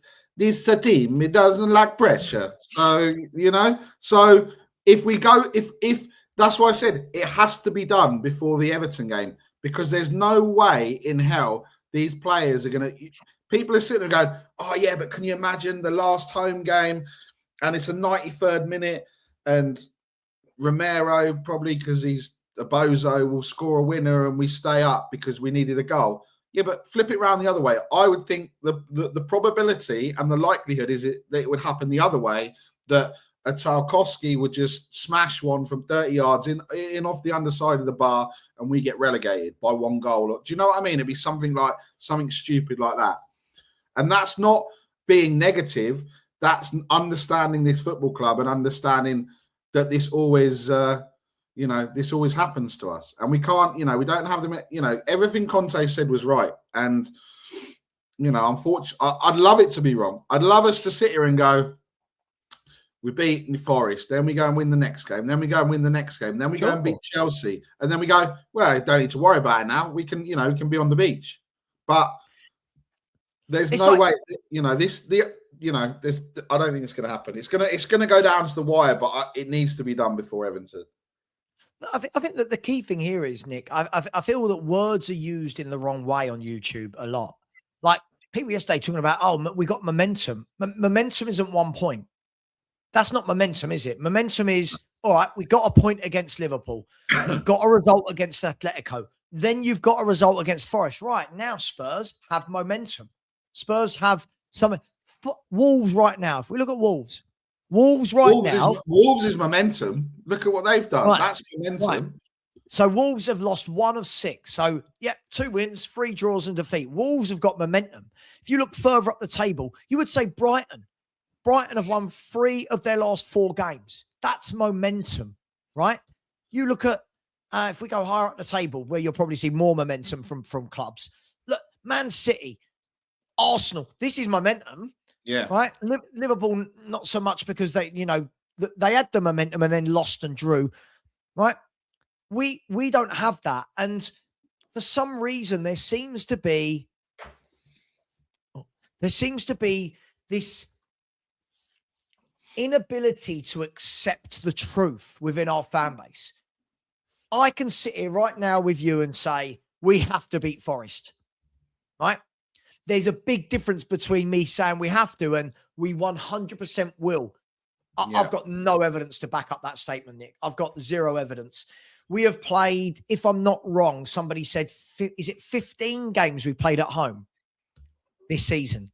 a team, it doesn't like pressure. So, you know, so if we go, if that's why I said it has to be done before the Everton game, because there's no way in hell these players are going to, people are sitting there going, oh yeah, but can you imagine the last home game and it's a 93rd minute and Romero, probably because he's a bozo, will score a winner and we stay up because we needed a goal. Yeah, but flip it around the other way. I would think the probability and the likelihood is that it would happen the other way, that a Tarkowski would just smash one from 30 yards in off the underside of the bar and we get relegated by 1 goal. Do you know what I mean? It'd be something stupid like that. And that's not being negative. That's understanding this football club and understanding that this always, you know, this always happens to us. And we can't, you know, we don't have them, you know, everything Conte said was right. And, you know, unfortunately, I'd love it to be wrong. I'd love us to sit here and go, we beat Forest, then we go and win the next game, then we go and win the next game, then we go and beat Chelsea, and then we go, well, don't need to worry about it now. We can, you know, we can be on the beach. But there's no way, you know, this, I don't think it's going to happen. It's going to go down to the wire, but it needs to be done before Everton. I think that the key thing here is, Nick, I feel that words are used in the wrong way on YouTube a lot. Like people yesterday talking about, oh, we got momentum. Momentum isn't 1 point. That's not momentum, is it? Momentum is, all right, we got a point against Liverpool. We've got a result against Atletico. Then you've got a result against Forest. Right, now Spurs have momentum. Spurs have some. Wolves right now, if we look at Wolves now. Wolves is momentum. Look at what they've done. Right. That's momentum. Right. So Wolves have lost 1 of 6. So, yeah, 2 wins, 3 draws and defeat. Wolves have got momentum. If you look further up the table, you would say Brighton have won 3 of their last 4 games. That's momentum, right? You look at, if we go higher up the table, where you'll probably see more momentum from clubs. Look, Man City, Arsenal, this is momentum. Yeah. Right. Liverpool, not so much because they, you know, they had the momentum and then lost and drew. Right. We don't have that. And for some reason, there seems to be this inability to accept the truth within our fan base. I can sit here right now with you and say, we have to beat Forest. Right. There's a big difference between me saying we have to and we 100% will. I've got no evidence to back up that statement, Nick. I've got 0 evidence. We have played, if I'm not wrong, somebody said, is it 15 games we played at home this season?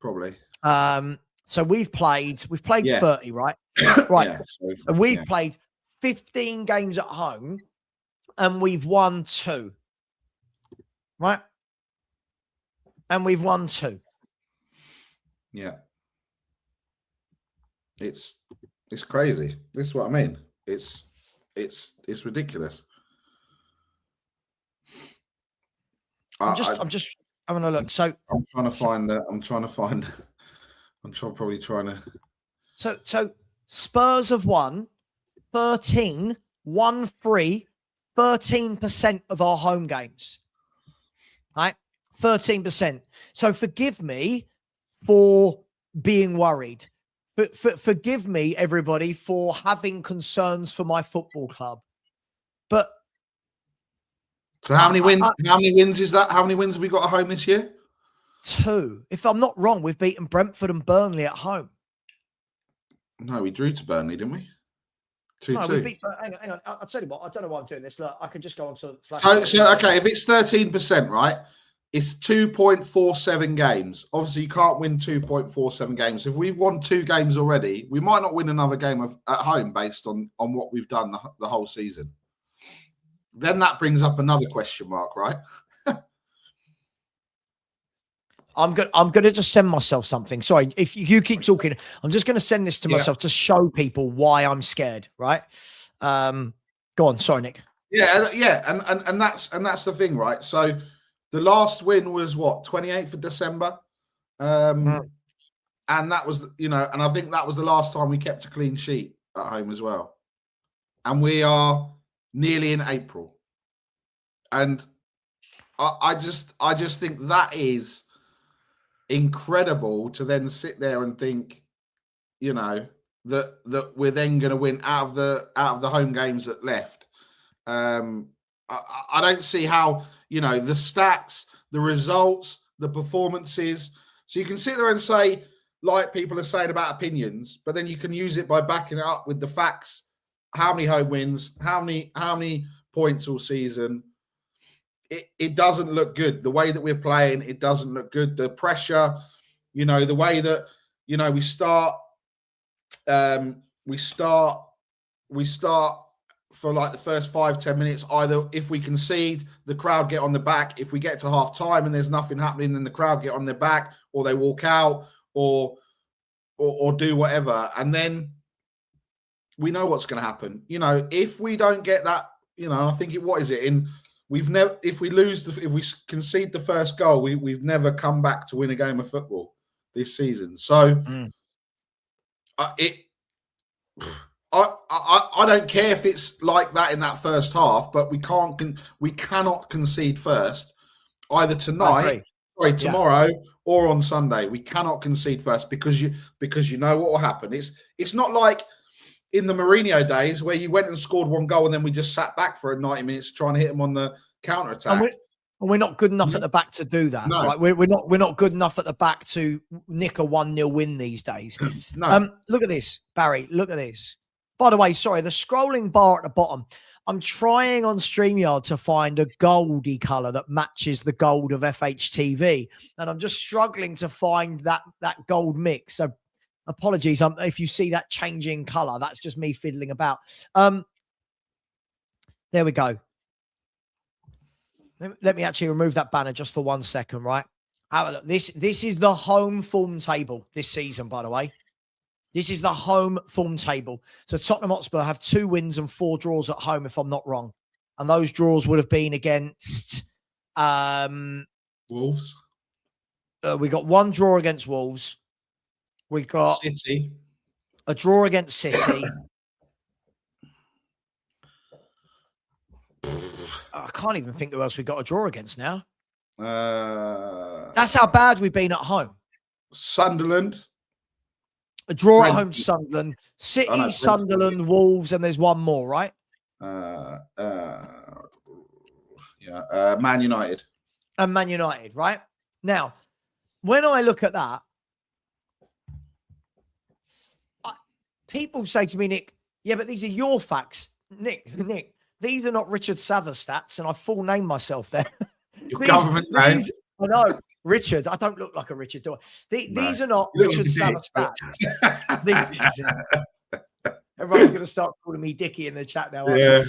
Probably. So we've played 30, right? Right. Yeah, so we've played 15 games at home and we've won 2. Right? And we've won 2. Yeah. It's crazy. This is what I mean. It's ridiculous. I'm just having a look. So I'm So Spurs have won 13, 13% of our home games. Right? 13%. So forgive me for being worried. But forgive me, everybody, for having concerns for my football club. But so how many wins? How many wins is that? How many wins have we got at home this year? 2. If I'm not wrong, we've beaten Brentford and Burnley at home. No, we drew to Burnley, didn't we? 2-2. No, we beat. Hang on. I'll tell you what. I don't know why I'm doing this. Look, I can just go on to. So okay, if it's 13%, right? It's 2.47 games. Obviously, you can't win 2.47 games. If we've won 2 games already, we might not win another game at home based on what we've done the whole season. Then that brings up another question mark, right? I'm gonna just send myself something. Sorry, if you keep talking, I'm just gonna send this to myself to show people why I'm scared. Right? Go on. Sorry, Nick. Yeah, and that's the thing, right? So the last win was what, 28th of December, and that was, and I think that was the last time we kept a clean sheet at home as well. And we are nearly in April, and I just think that is incredible to then sit there and think, that we're then going to win out of the home games that left. I don't see how, the stats, the results, the performances. So you can sit there and say, like people are saying about opinions, but then you can use it by backing it up with the facts. How many home wins? How many points all season? It doesn't look good. The way that we're playing, it doesn't look good. The pressure, the way that, we start for like the first 5-10 minutes. Either if we concede, the crowd get on the back. If we get to half time and there's nothing happening, then the crowd get on their back, or they walk out, or do whatever. And then we know what's going to happen. If we don't get that, I think if we concede the first goal, we've never come back to win a game of football this season. So I don't care if it's like that in that first half, but we cannot concede first, either tomorrow or on Sunday. We cannot concede first because you know what will happen. It's not like in the Mourinho days where you went and scored 1 goal and then we just sat back for 90 minutes trying to hit them on the counter attack. And we're not good enough at the back to do that. No. Right? We're not good enough at the back to nick a 1-0 win these days. No. Look at this, Barry. Look at this. By the way, sorry, the scrolling bar at the bottom. I'm trying on StreamYard to find a goldy color that matches the gold of FHTV, and I'm just struggling to find that gold mix. So apologies if you see that changing color. That's just me fiddling about. There we go. Let me actually remove that banner just for 1 second, right? Have a look. This is the home form table this season, by the way. This is the home form table. So Tottenham Hotspur have 2 wins and 4 draws at home, if I'm not wrong. And those draws would have been against Wolves. We got 1 draw against Wolves. We got City. A draw against City. I can't even think who else we got a draw against now. That's how bad we've been at home. Sunderland. A draw at home to Sunderland. City, Sunderland, Wolves, and there's 1 more, right? Man United. And Man United, right? Now, when I look at that, people say to me, Nick, yeah, but these are your facts. Nick, these are not Richard Savva's stats, and I full name myself there. Your government name. I know, Richard. I don't look like a Richard, do I? These are not Richard Savva's stats. Everyone's going to start calling me Dickie in the chat now. Yeah.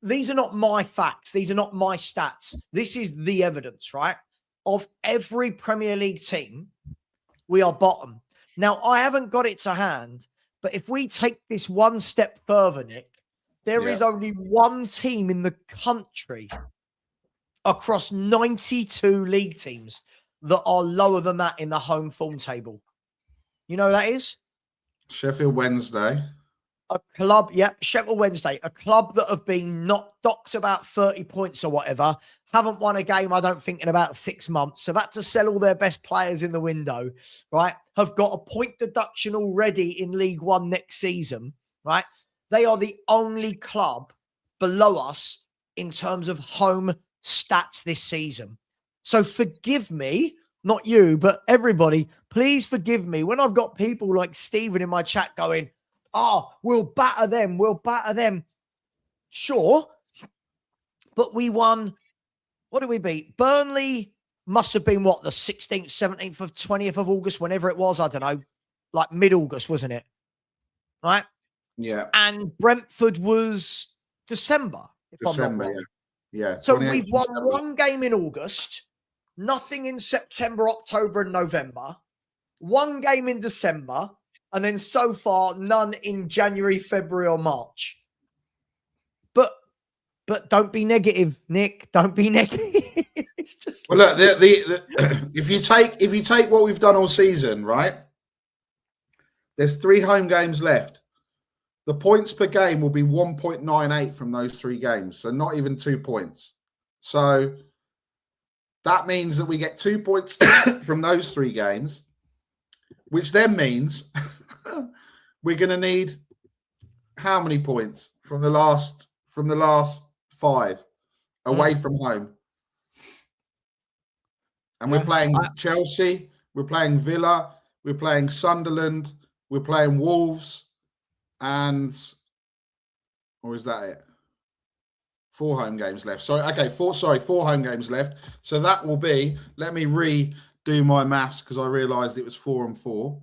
These are not my facts. These are not my stats. This is the evidence, right? Of every Premier League team, we are bottom. Now, I haven't got it to hand, but if we take this 1 step further, Nick, there is only 1 team in the country across 92 league teams that are lower than that in the home form table. You know who that is? Sheffield Wednesday. A club, Sheffield Wednesday, a club that have been docked about 30 points or whatever, haven't won a game, I don't think, in about 6 months. Have had to sell all their best players in the window, right? Have got a point deduction already in League One next season, right? They are the only club below us in terms of home stats this season. So forgive me, not you, but everybody, please forgive me when I've got people like Stephen in my chat going, oh, we'll batter them. Sure. But we won. What did we beat? Burnley must have been what, the 16th, 17th of 20th of August, whenever it was. I don't know, like mid-August, wasn't it? Right? Yeah. And Brentford was December, if I'm not wrong. Yeah. So we've won one game in August, nothing in September, October, and November, one game in December, and then so far none in January, February, or March. But don't be negative, Nick. Don't be negative. It's just well, look. If you take what we've done all season, right? There's 3 home games left. The points per game will be 1.98 from those 3 games, so not even 2 points. So that means that we get 2 points from those 3 games, which then means we're going to need how many points from the last 5 away from home? And we're playing Chelsea, we're playing Villa, we're playing Sunderland, we're playing Wolves, or is that it? 4 home games left. Sorry, okay, 4 home games left. So that will be, let me redo my maths because I realised it was 4 and 4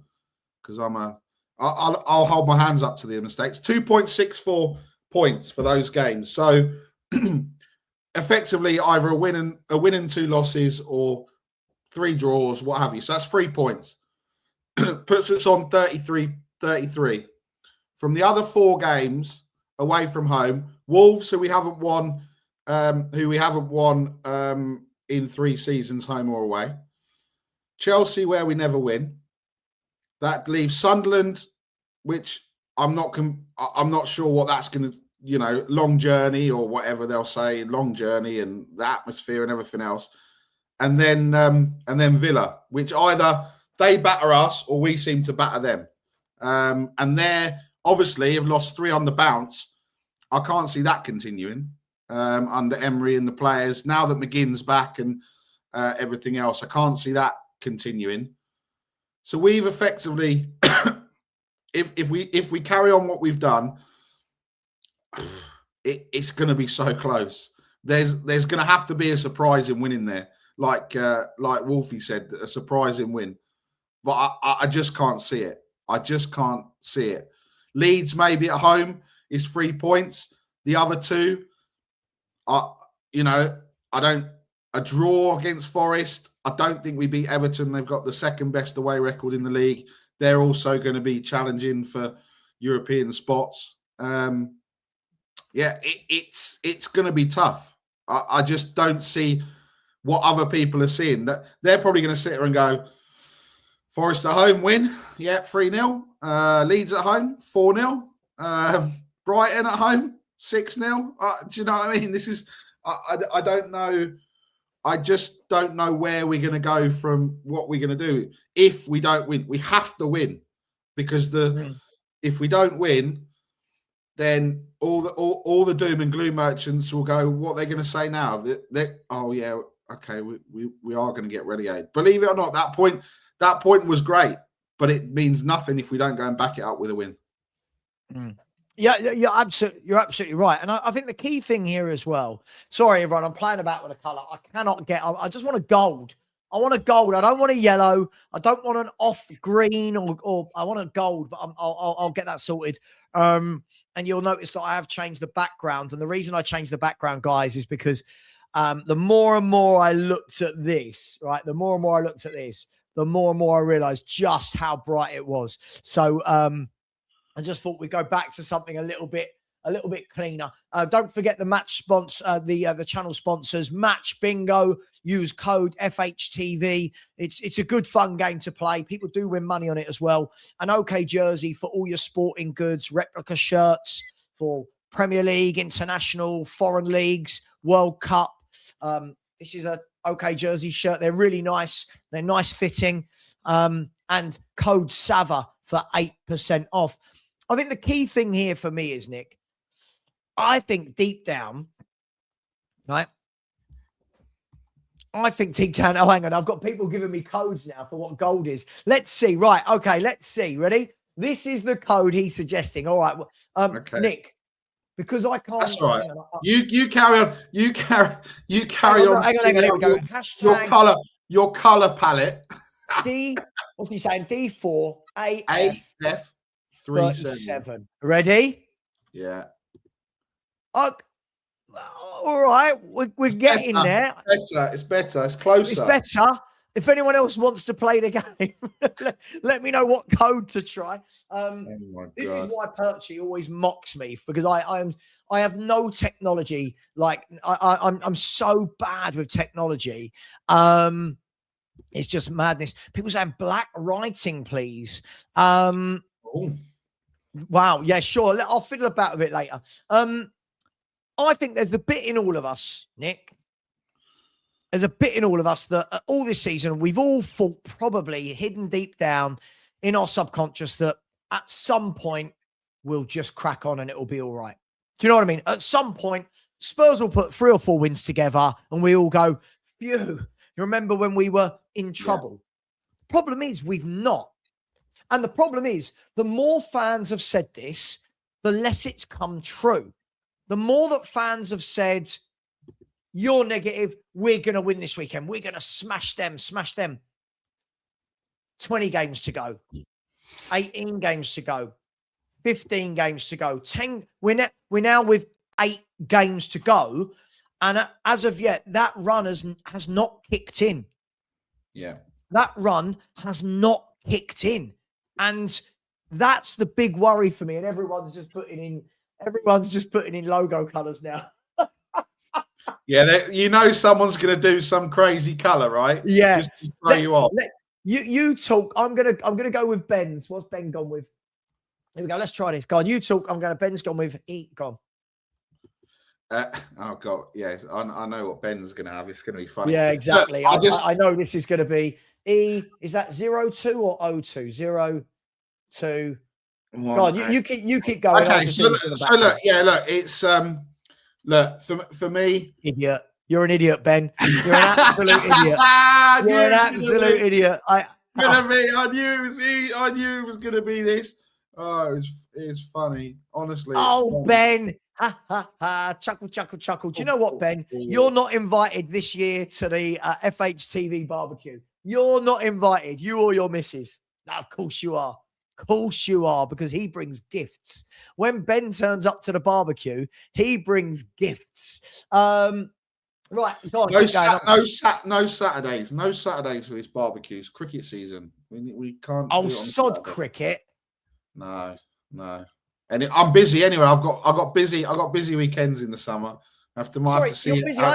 because I'll hold my hands up to the mistakes. 2.64 points for those games. So effectively either a win and 2 losses or 3 draws, what have you. So that's 3 points. Puts us on 33. From the other 4 games away from home, Wolves, who we haven't won in 3 seasons, home or away. Chelsea, where we never win. That leaves Sunderland, which I'm not sure what that's going to, long journey or whatever they'll say, long journey and the atmosphere and everything else. And then Villa, which either they batter us or we seem to batter them. And they're obviously have lost 3 on the bounce. I can't see that continuing under Emery and the players. Now that McGinn's back and everything else, I can't see that continuing. So we've effectively, if we carry on what we've done, it's going to be so close. There's going to have to be a surprising win in there, like Wolfie said, a surprising win. But I just can't see it. I just can't see it. Leeds maybe at home is 3 points. The other 2, a draw against Forest. I don't think we beat Everton. They've got the 2nd best away record in the league. They're also going to be challenging for European spots. It's going to be tough. I just don't see what other people are seeing. That they're probably going to sit here and go, Forest at home win, 3-0. Leeds at home, 4-0. Brighton at home, 6-0. Do you know what I mean? This is, I don't know. I just don't know where we're going to go from what we're going to do. If we don't win, we have to win because if we don't win, then all the doom and gloom merchants will go, what they're going to say now? Okay, we are going to get relegated. Believe it or not, that point was great, but it means nothing if we don't go and back it up with a win. Yeah, you're absolutely right. And I think the key thing here as well, sorry, everyone, I'm playing about with a colour. I just want a gold. I want a gold. I don't want a yellow. I don't want an off green or I want a gold, but I'll get that sorted. And you'll notice that I have changed the background. And the reason I changed the background, guys, is because the more and more I looked at this, right, the more and more I realized just how bright it was. So I just thought we'd go back to something a little bit cleaner. Don't forget the match sponsor, the channel sponsors, Match Bingo. Use code FHTV. It's a good fun game to play. People do win money on it as well. An OK jersey for all your sporting goods, replica shirts for Premier League, international, foreign leagues, World Cup. This is a OK jersey shirt. They're really nice. They're nice fitting. And code Savva for 8% off. I think the key thing here for me is, Nick, I think deep down, right, I think Tigtan. Oh, hang on. I've got people giving me codes now for what gold is. Let's see. Right. Okay. Let's see. Ready? This is the code he's suggesting. All right. Okay. Nick, because I can't. That's right. Hang on, You carry on. You carry on. Hang on. Here we go. Hashtag your color palette. D. What's he saying? D4 AF 37. Ready? Yeah. All right. We're getting there. It's better. It's closer. It's better. If anyone else wants to play the game, let me know what code to try. This is why Perchy always mocks me, because I have no technology. Like I'm so bad with technology. It's just madness. People saying black writing, please. Wow. Yeah, sure. I'll fiddle about with it later. I think there's the bit in all of us, Nick. There's a bit in all of us that all this season, we've all thought, probably hidden deep down in our subconscious, that at some point we'll just crack on and it'll be all right. Do you know what I mean? At some point, Spurs will put 3 or 4 wins together and we all go, phew. You remember when we were in trouble? Yeah. Problem is, we've not. And the problem is, the more fans have said this, the less it's come true. The more that fans have said, you're negative, we're going to win this weekend, we're going to smash them. 20 games to go, 18 games to go, 15 games to go, 10. We're now with 8 games to go. And as of yet, that run has not kicked in. Yeah. That run has not kicked in. And that's the big worry for me. And everyone's just putting in logo colours now. Yeah, someone's going to do some crazy colour, right? Yeah, just to throw you off. You talk. I'm gonna go with Ben's. What's Ben gone with? Here we go. Let's try this. Go on. You talk. Ben's gone with E. Go on. Oh God, yes, I know what Ben's going to have. It's going to be funny. Yeah, exactly. Look, I know this is going to be E. Is that 02 or 02? 02. Go on. You keep going. Okay. So look. It's Look, for me... Idiot. You're an idiot, Ben. You're an absolute idiot. You're an absolute idiot. I knew it was going to be this. Oh, it's funny. Honestly. Oh, funny. Ben. Ha, ha, ha. Chuckle. Do you know what, Ben? You're not invited this year to the FHTV barbecue. You're not invited. You or your missus. No, of course you are. Of course you are, because he brings gifts. When Ben turns up to the barbecue, he brings gifts. Right, go on. No Saturdays. No Saturdays for this barbecues. Cricket season. We can't. Oh, sod cricket. No. And I'm busy anyway. I've got busy weekends in the summer. You're busy. I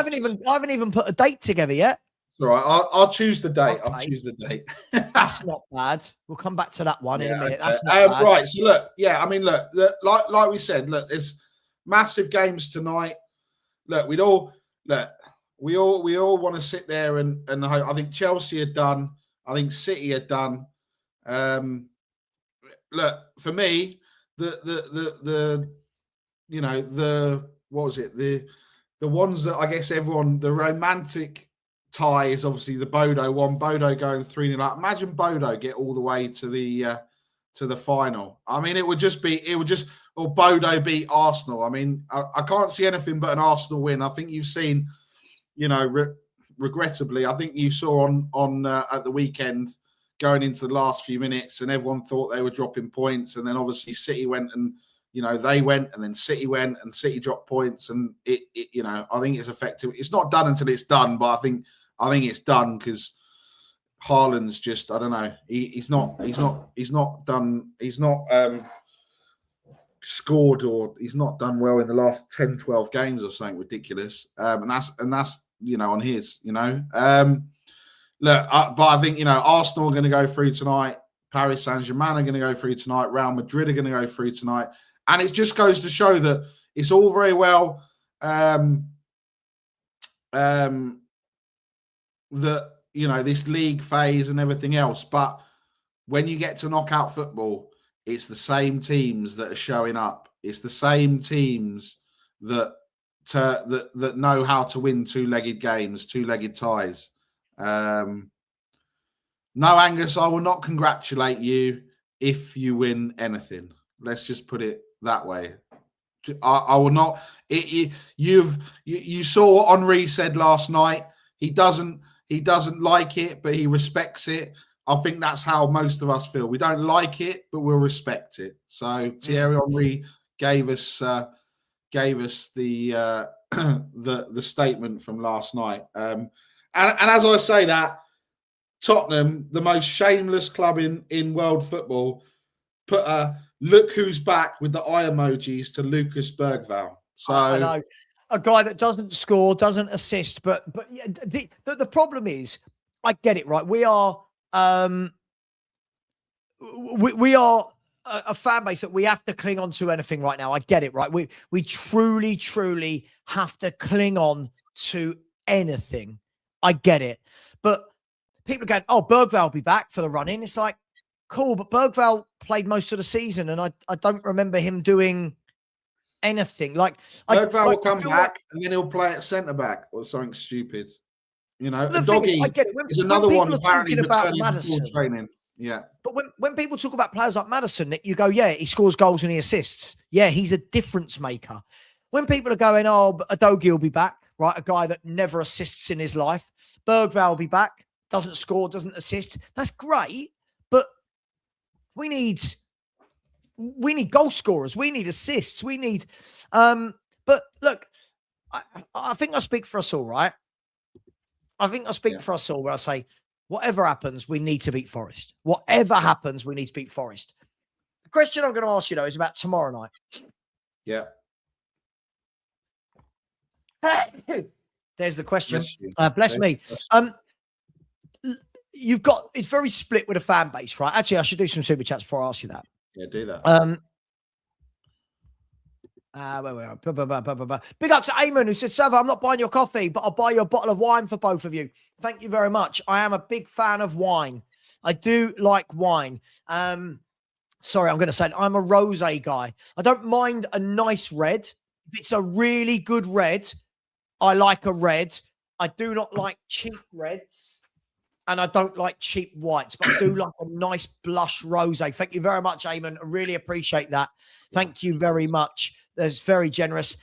haven't even put a date together yet. All right, I'll choose the date. Okay. I'll choose the date. That's not bad. We'll come back to that one in a minute. That's not bad. Right. So look, like we said, look, there's massive games tonight. Look, we all want to sit there and hope. I think Chelsea are done. I think City are done. Look, for me, the ones that I guess the romantic tie is obviously the Bodo one. Bodo going 3-0 up. Imagine Bodo get all the way to the final. I mean, or Bodo beat Arsenal. I mean, I can't see anything but an Arsenal win. I think you've seen, regrettably, I think you saw on at the weekend going into the last few minutes, and everyone thought they were dropping points, and then obviously City went and they went, and then City went, and City dropped points, and it I think it's effective. It's not done until it's done, but I think it's done because Haaland's just, I don't know, he's not scored, or he's not done well in the last 10, 12 games or something ridiculous. And that's on his, look, but I think, Arsenal are going to go through tonight. Paris Saint-Germain are going to go through tonight. Real Madrid are going to go through tonight. And it just goes to show that it's all very well that, this league phase and everything else. But when you get to knockout football, it's the same teams that are showing up. It's the same teams that that know how to win two-legged games, two-legged ties. No, Angus, I will not congratulate you if you win anything. Let's just put it that way. I will not. You saw what Henri said last night. He doesn't like it, but he respects it. I think that's how most of us feel. We don't like it, but we'll respect it. So Thierry Henry gave us the the statement from last night. And as I say that, Tottenham, the most shameless club in world football, put a look who's back with the eye emojis to Lucas Bergvall. So I know a guy that doesn't score, doesn't assist, but yeah, the problem is, I get it, right? We are we are a fan base that we have to cling on to anything right now. I get it, right? We truly have to cling on to anything. I get it, but people are going, "Oh, Bergvall will be back for the run-in." It's like, cool, but Bergvall played most of the season, and I don't remember him doing anything. Bergvall will come back, and then he'll play at centre back or something stupid. You know, the Doggy I get it. is another one apparently about Maddison training. Yeah, but when people talk about players like Maddison, you go, yeah, he scores goals and he assists. Yeah, he's a difference maker. When people are going, oh, Adogi will be back, right? A guy that never assists in his life. Bergvall will be back, doesn't score, doesn't assist. That's great, but we need goal scorers. We need assists. We need, but look, I think I speak for us all, right? I think I speak for us all where I say, whatever happens, we need to beat Forest. Whatever happens, we need to beat Forest. The question I'm going to ask you, though, is about tomorrow night. Yeah. There's the question. Bless me. You've got, it's very split with a fan base, right? Actually, I should do some super chats before I ask you that. Yeah, do that. Big up to Eamon, who said, Savva, I'm not buying your coffee, but I'll buy you a bottle of wine for both of you. Thank you very much. I am a big fan of wine. I do like wine. Sorry, I'm going to say it. I'm a rosé guy. I don't mind a nice red. If it's a really good red, I like a red. I do not like cheap reds, and I don't like cheap whites, but I do like a nice blush rosé. Thank you very much, Eamon. I really appreciate that. Thank you very much. That's very generous.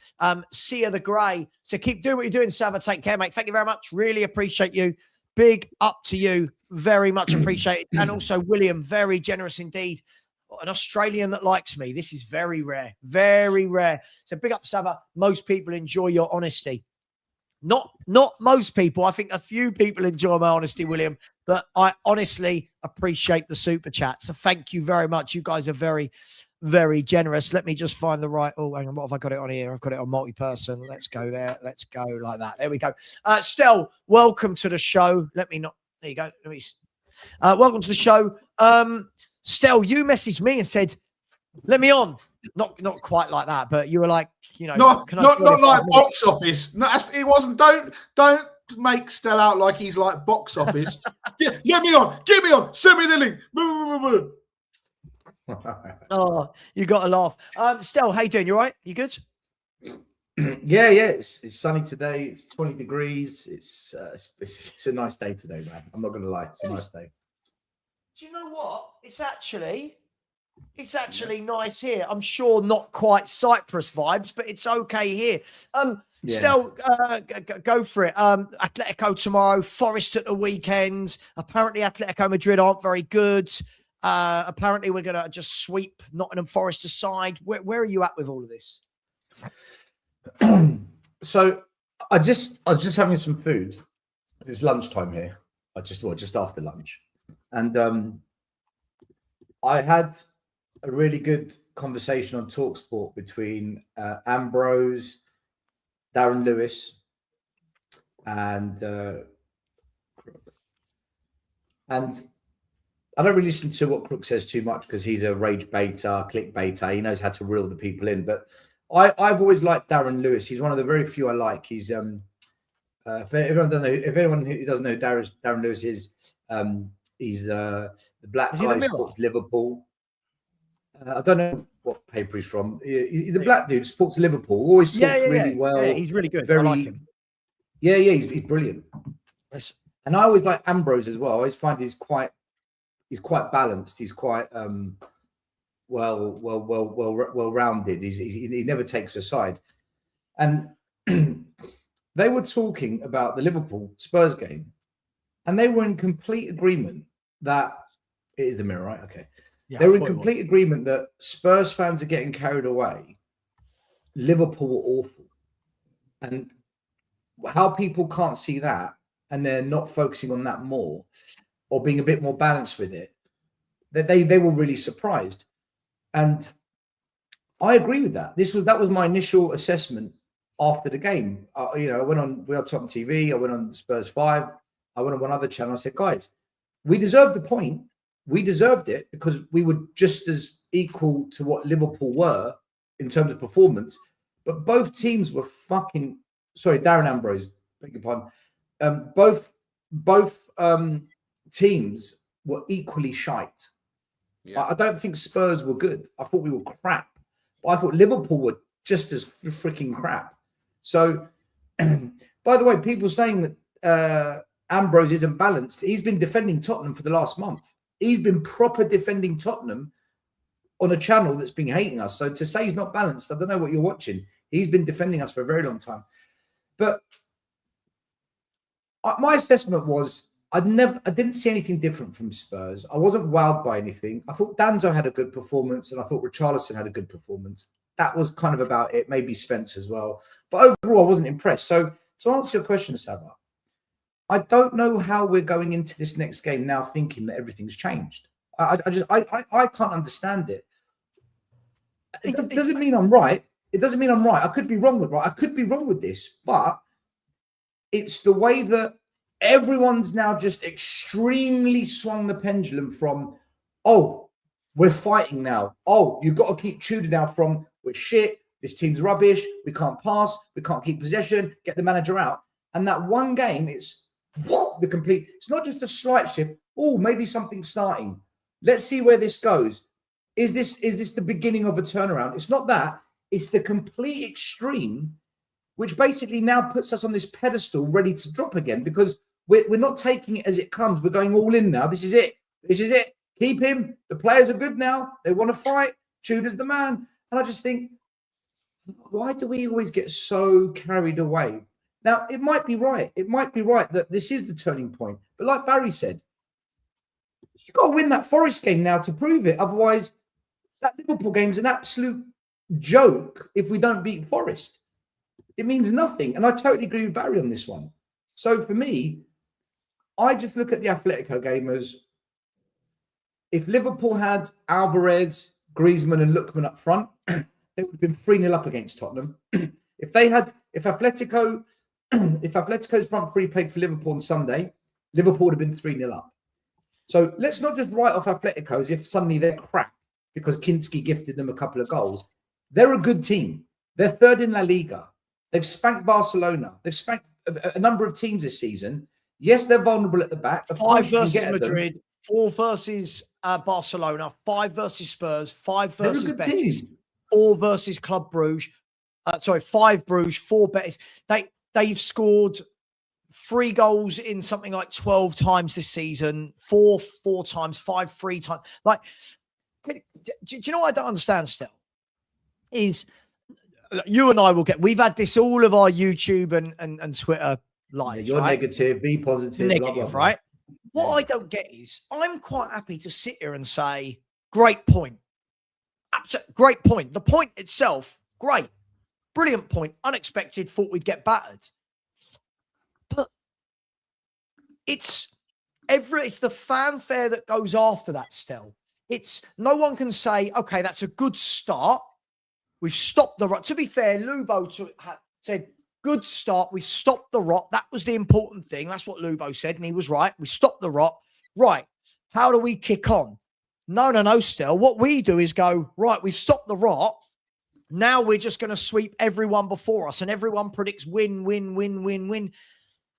Sia the Grey. So keep doing what you're doing, Savva. Take care, mate. Thank you very much. Really appreciate you. Big up to you. Very much appreciated. And also, William, very generous indeed. An Australian that likes me. This is very rare. Very rare. So big up, Savva. Most people enjoy your honesty. Not most people. I think a few people enjoy my honesty, William. But I honestly appreciate the super chat. So thank you very much. You guys are very, very generous. Let me just find the right. Oh, hang on. What have I got it on here? I've got it on multi-person. Let's go there. Let's go like that. There we go. Stell, welcome to the show. Let me not. There you go. Let me. Welcome to the show. Stell, you messaged me and said, "Let me on." Not quite like that, but you were like, you know, not like box office. No, it wasn't. Don't make Stell out like he's like box office. Let me on. Get me on. Send me the link. Oh, you got to laugh. Stell, how you doing? You all right? You good? Yeah. It's sunny today. It's 20 degrees. It's a nice day today, man. I'm not going to lie. It's a nice day. Do you know what? It's actually nice here. I'm sure not quite Cyprus vibes, but it's okay here. Stell, go for it. Atletico tomorrow, Forest at the weekend. Apparently Atletico Madrid aren't very good. Apparently we're going to just sweep Nottingham Forest aside. Where are you at with all of this? So I was just having some food. It's lunchtime here. Just after lunch. And I had a really good conversation on TalkSport between Ambrose, Darren Lewis, and I don't really listen to what Crook says too much because he's a rage baiter, click baiter. He knows how to reel the people in. But I've always liked Darren Lewis. He's one of the very few I like. He's if anyone who doesn't know who Darren Lewis is, he's the black guy who supports Liverpool. I don't know what paper he's from. He's a black dude, supports Liverpool, always talks really well. Yeah, he's really good. I like him. Yeah, he's brilliant. Yes. And I always like Ambrose as well. I always find he's quite balanced. He's quite well rounded. He never takes a side. And they were talking about the Liverpool Spurs game, and they were in complete agreement that it is the mirror, right? Okay. Yeah, they were in complete agreement that Spurs fans are getting carried away. Liverpool were awful. And how people can't see that and they're not focusing on that more or being a bit more balanced with it, that they were really surprised. And I agree with that. That was my initial assessment after the game. I went on Top TV, I went on Spurs 5, I went on one other channel. I said, guys, we deserved the point. We deserved it because we were just as equal to what Liverpool were in terms of performance. But both teams were Darren Ambrose, beg your pardon. Both teams were equally shite. Yeah. I don't think Spurs were good. I thought we were crap. But I thought Liverpool were just as freaking crap. So, by the way, people saying that Ambrose isn't balanced. He's been defending Tottenham for the last month. He's been proper defending Tottenham on a channel that's been hating us. So to say he's not balanced, I don't know what you're watching. He's been defending us for a very long time. But my assessment was I didn't see anything different from Spurs. I wasn't wowed by anything. I thought Danzo had a good performance, and I thought Richarlison had a good performance. That was kind of about it. Maybe Spence as well. But overall, I wasn't impressed. So to answer your question, Savva, I don't know how we're going into this next game now thinking that everything's changed. I can't understand it. It doesn't mean I'm right. It doesn't mean I'm right. I could be wrong with this, but it's the way that everyone's now just extremely swung the pendulum from, oh, we're fighting now. Oh, you've got to keep Tudor now from, we're shit, this team's rubbish, we can't pass, we can't keep possession, get the manager out. And that one game, it's it's not just a slight shift. Oh, maybe something's starting. Let's see where this goes. Is this the beginning of a turnaround? It's not that. It's the complete extreme, which basically now puts us on this pedestal ready to drop again because we're not taking it as it comes. We're going all in now. This is it. This is it. Keep him. The players are good now. They want to fight. Tudor's the man. And I just think, why do we always get so carried away? Now, it might be right. It might be right that this is the turning point. But like Barry said, you've got to win that Forest game now to prove it. Otherwise, that Liverpool game is an absolute joke if we don't beat Forest. It means nothing. And I totally agree with Barry on this one. So for me, I just look at the Atletico game as if Liverpool had Alvarez, Griezmann and Lookman up front, they would have been 3-0 up against Tottenham. If Atletico's front three played for Liverpool on Sunday, Liverpool would have been 3-0 up. So let's not just write off Atletico as if suddenly they're crap because Kinski gifted them a couple of goals. They're a good team. They're third in La Liga. They've spanked Barcelona. They've spanked a number of teams this season. Yes, they're vulnerable at the back. 5 versus Madrid, 4 versus Barcelona, 5 versus Spurs, 5 versus Betis, 4 versus Club Bruges. 5 Bruges, 4 Betis. They've scored 3 goals in something like 12 times this season, 4 times, 5 3 times. Like, do you know what I don't understand, Stell? Is you and I we've had this all of our YouTube and Twitter lives. You're right? Negative, be positive, negative, blah, blah, blah. right? What I don't get is I'm quite happy to sit here and say, great point. Absolutely great point. The point itself, great. Brilliant point. Unexpected. Thought we'd get battered. But it's the fanfare that goes after that, Stell. It's no one can say, okay, that's a good start. We've stopped the rot. To be fair, Lubo said, good start. We stopped the rot. That was the important thing. That's what Lubo said, and he was right. We stopped the rot. Right. How do we kick on? No, Stell. What we do is go, right, we've stopped the rot. Now we're just going to sweep everyone before us, and everyone predicts win.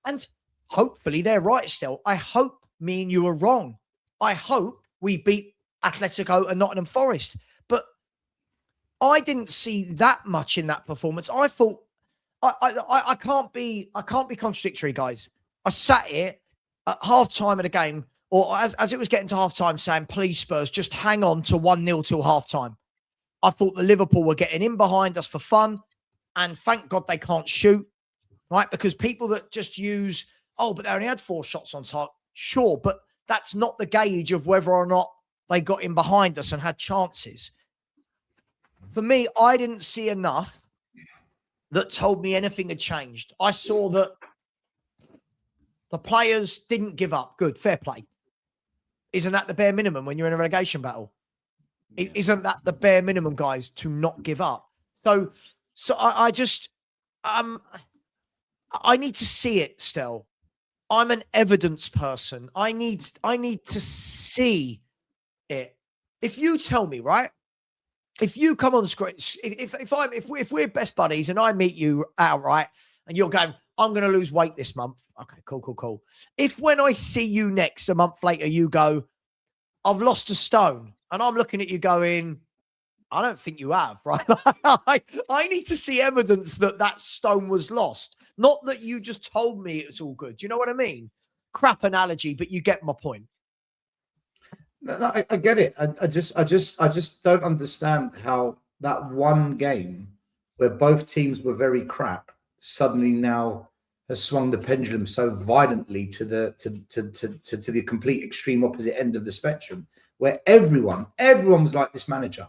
And hopefully they're right, Stell. I hope me and you are wrong. I hope we beat Atletico and Nottingham Forest. But I didn't see that much in that performance. I thought I can't be contradictory, guys. I sat here at half time of the game, or as it was getting to half time, saying, please, Spurs, just hang on to 1-0 till half time. I thought the Liverpool were getting in behind us for fun. And thank God they can't shoot, right? Because people that just use, but they only had 4 shots on target. Sure, but that's not the gauge of whether or not they got in behind us and had chances. For me, I didn't see enough that told me anything had changed. I saw that the players didn't give up. Good, fair play. Isn't that the bare minimum when you're in a relegation battle? Yeah. Isn't that the bare minimum, guys, to not give up? So I just, I need to see it still. I'm an evidence person. I need to see it. If you tell me, right? If you come on screen, if we're best buddies and I meet you outright and you're going, I'm going to lose weight this month. Okay, cool. If when I see you next a month later, you go, I've lost a stone, and I'm looking at you going, I don't think you have, right? I need to see evidence that stone was lost. Not that you just told me it's all good. Do you know what I mean? Crap analogy, but you get my point. No, I get it. I just don't understand how that one game where both teams were very crap suddenly now has swung the pendulum so violently to the complete extreme opposite end of the spectrum, where everyone was like, this manager,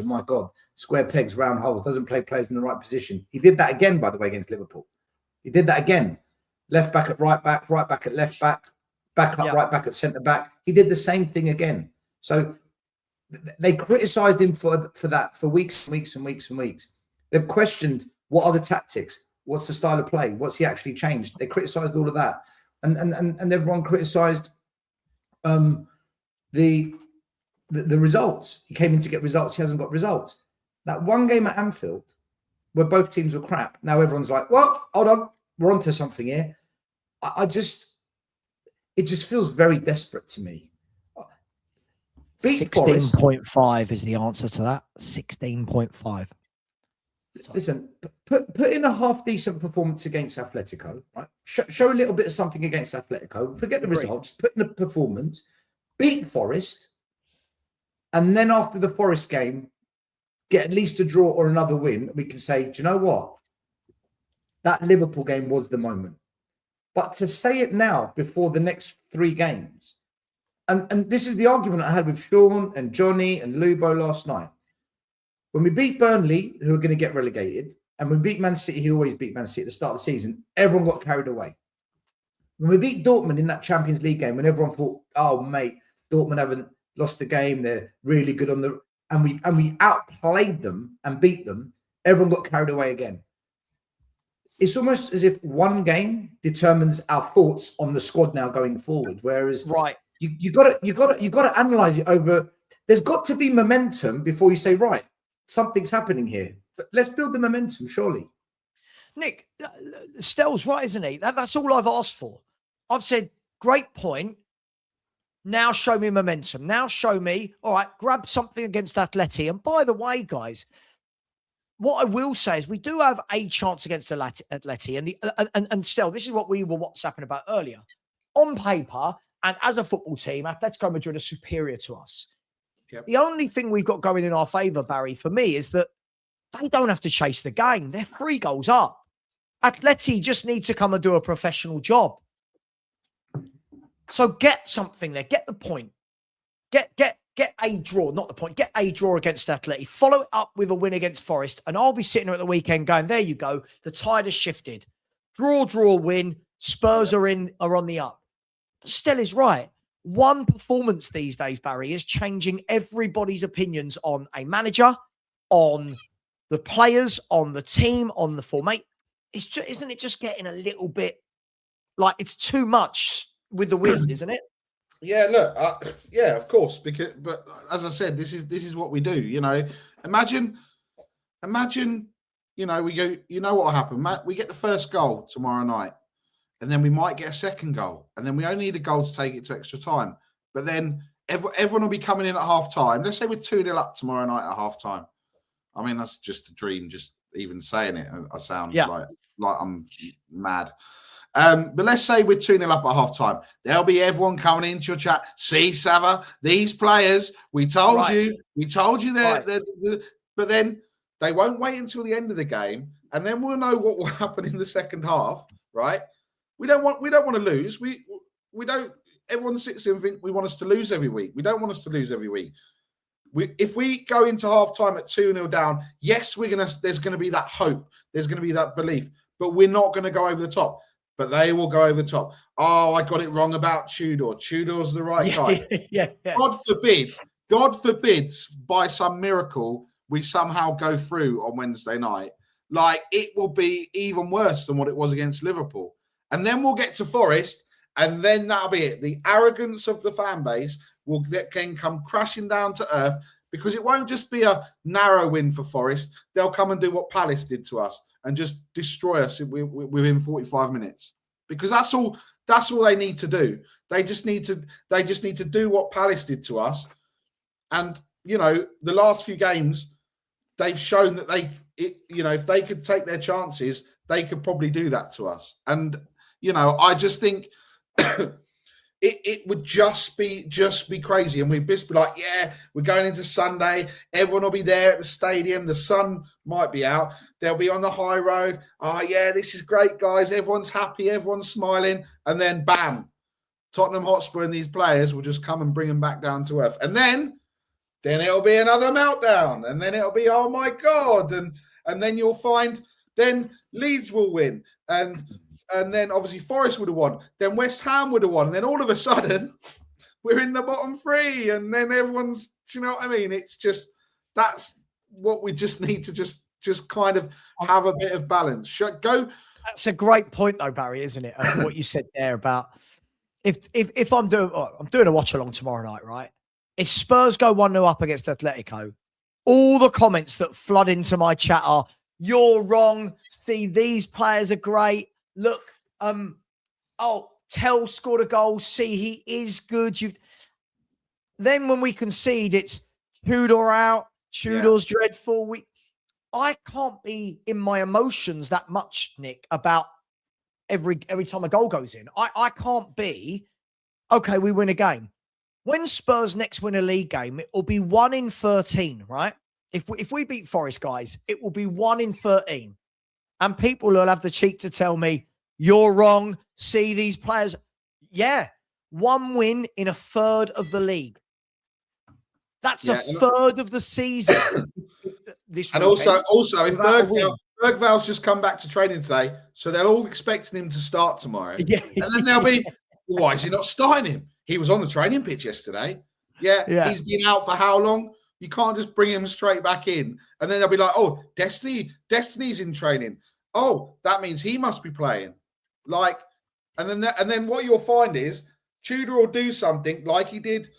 my God, square pegs, round holes, doesn't play players in the right position. He did that again, by the way, against Liverpool. He did that again. Left back at right back at left back, back up, right back at centre back. He did the same thing again. So they criticised him for that for weeks and weeks and weeks and weeks. They've questioned, what are the tactics? What's the style of play? What's he actually changed? They criticised all of that. And everyone criticised the results. He came in to get results. He hasn't got results. That one game at Anfield where both teams were crap. Now everyone's like, well, hold on. We're onto something here. It just feels very desperate to me. 16.5 is the answer to that. 16.5. Listen, put in a half decent performance against Atletico, right? Show a little bit of something against Atletico. Forget the results. Put in a performance. Beat Forest, and then after the Forest game, get at least a draw or another win. We can say, do you know what? That Liverpool game was the moment. But to say it now before the next 3 games, and this is the argument I had with Sean and Johnny and Lubo last night. When we beat Burnley, who are going to get relegated, and we beat Man City, who always beat Man City at the start of the season, everyone got carried away. When we beat Dortmund in that Champions League game, when everyone thought, oh, mate, Dortmund haven't lost a game, they're really good on the... And we outplayed them and beat them, everyone got carried away again. It's almost as if one game determines our thoughts on the squad now going forward. Whereas you got to analyze it over. There's got to be momentum before you say, right, something's happening here. But let's build the momentum, surely. Nick, Stell's right, isn't he? That's all I've asked for. I've said, great point. Now show me momentum. Now show me, all right, grab something against Atleti. And by the way, guys, what I will say is we do have a chance against Atleti. And Stell, this is what we were WhatsApping about earlier. On paper, and as a football team, Atletico Madrid are superior to us. Yep. The only thing we've got going in our favour, Barry, for me, is that they don't have to chase the game. They're 3 goals up. Atleti just need to come and do a professional job. So get something there. Get the point. Get a draw, not the point. Get a draw against Atleti. Follow it up with a win against Forest. And I'll be sitting there at the weekend going, there you go. The tide has shifted. Draw, win. Spurs are on the up. But Stell is right. One performance these days, Barry, is changing everybody's opinions on a manager, on the players, on the team, on the formate. It's just, isn't it just getting a little bit like it's too much with the wind, isn't it? Yeah, look, yeah, of course. But as I said, this is what we do. You know, imagine, you know, we go. You know what will happen, Matt? We get the first goal tomorrow night, and then we might get a second goal, and then we only need a goal to take it to extra time. But then everyone will be coming in at half time. Let's say we're 2-0 up tomorrow night at half time. I mean, that's just a dream. Just even saying it, I sound like I'm mad. But let's say we're 2-0 up at half time. There'll be everyone coming into your chat. See, Savva, these players, we told you that. But then they won't wait until the end of the game, and then we'll know what will happen in the second half, right? We don't want to lose. We don't. Everyone sits there and think we want us to lose every week. We don't want us to lose every week. If we go into half time at 2-0 down, yes, there's gonna be that hope. There's gonna be that belief, but we're not gonna go over the top. But they will go over the top. Oh, I got it wrong about Tudor. Tudor's the right guy. Yeah. God forbid, by some miracle, we somehow go through on Wednesday night. Like, it will be even worse than what it was against Liverpool. And then we'll get to Forest, and then that'll be it. The arrogance of the fan base can come crashing down to earth, because it won't just be a narrow win for Forest. They'll come and do what Palace did to us and just destroy us within 45 minutes. Because that's all they need to do. They just need to do what Palace did to us. And, the last few games, they've shown that if they could take their chances, they could probably do that to us. And, I just think it would just be crazy. And we'd just be like, yeah, we're going into Sunday. Everyone will be there at the stadium. The sun might be out. They'll be on the high road. Oh, yeah, this is great, guys. Everyone's happy. Everyone's smiling. And then, bam, Tottenham Hotspur and these players will just come and bring them back down to earth. And then it'll be another meltdown. And then it'll be, oh, my God. And then you'll find then Leeds will win. And then obviously Forest would have won. Then West Ham would have won. And then all of a sudden, we're in the bottom three. And then everyone's, do you know what I mean? It's just, that's what we just need to just kind of have a bit of balance. That's a great point though, Barry, isn't it? What you said there about if I'm doing a watch along tomorrow night, right? If Spurs go 1-0 up against Atletico, all the comments that flood into my chat are, you're wrong. See, these players are great. Look, Stell scored a goal. See, he is good. Then when we concede, it's Tudor out. Tudor's dreadful. I can't be in my emotions that much, Nick, about every time a goal goes in. I can't be, okay, we win a game. When Spurs next win a league game, it will be 1 in 13, right? If we beat Forest, guys, it will be 1 in 13. And people will have the cheek to tell me, you're wrong. See these players. Yeah, 1 win in a third of the league. That's a third of the season. And also, if Bergval's just come back to training today, so they're all expecting him to start tomorrow. Yeah. And then they'll be, why is he not starting him? He was on the training pitch yesterday. Yeah. He's been out for how long? You can't just bring him straight back in. And then they'll be like, oh, Destiny's in training. Oh, that means he must be playing. And then what you'll find is Tudor will do something like he did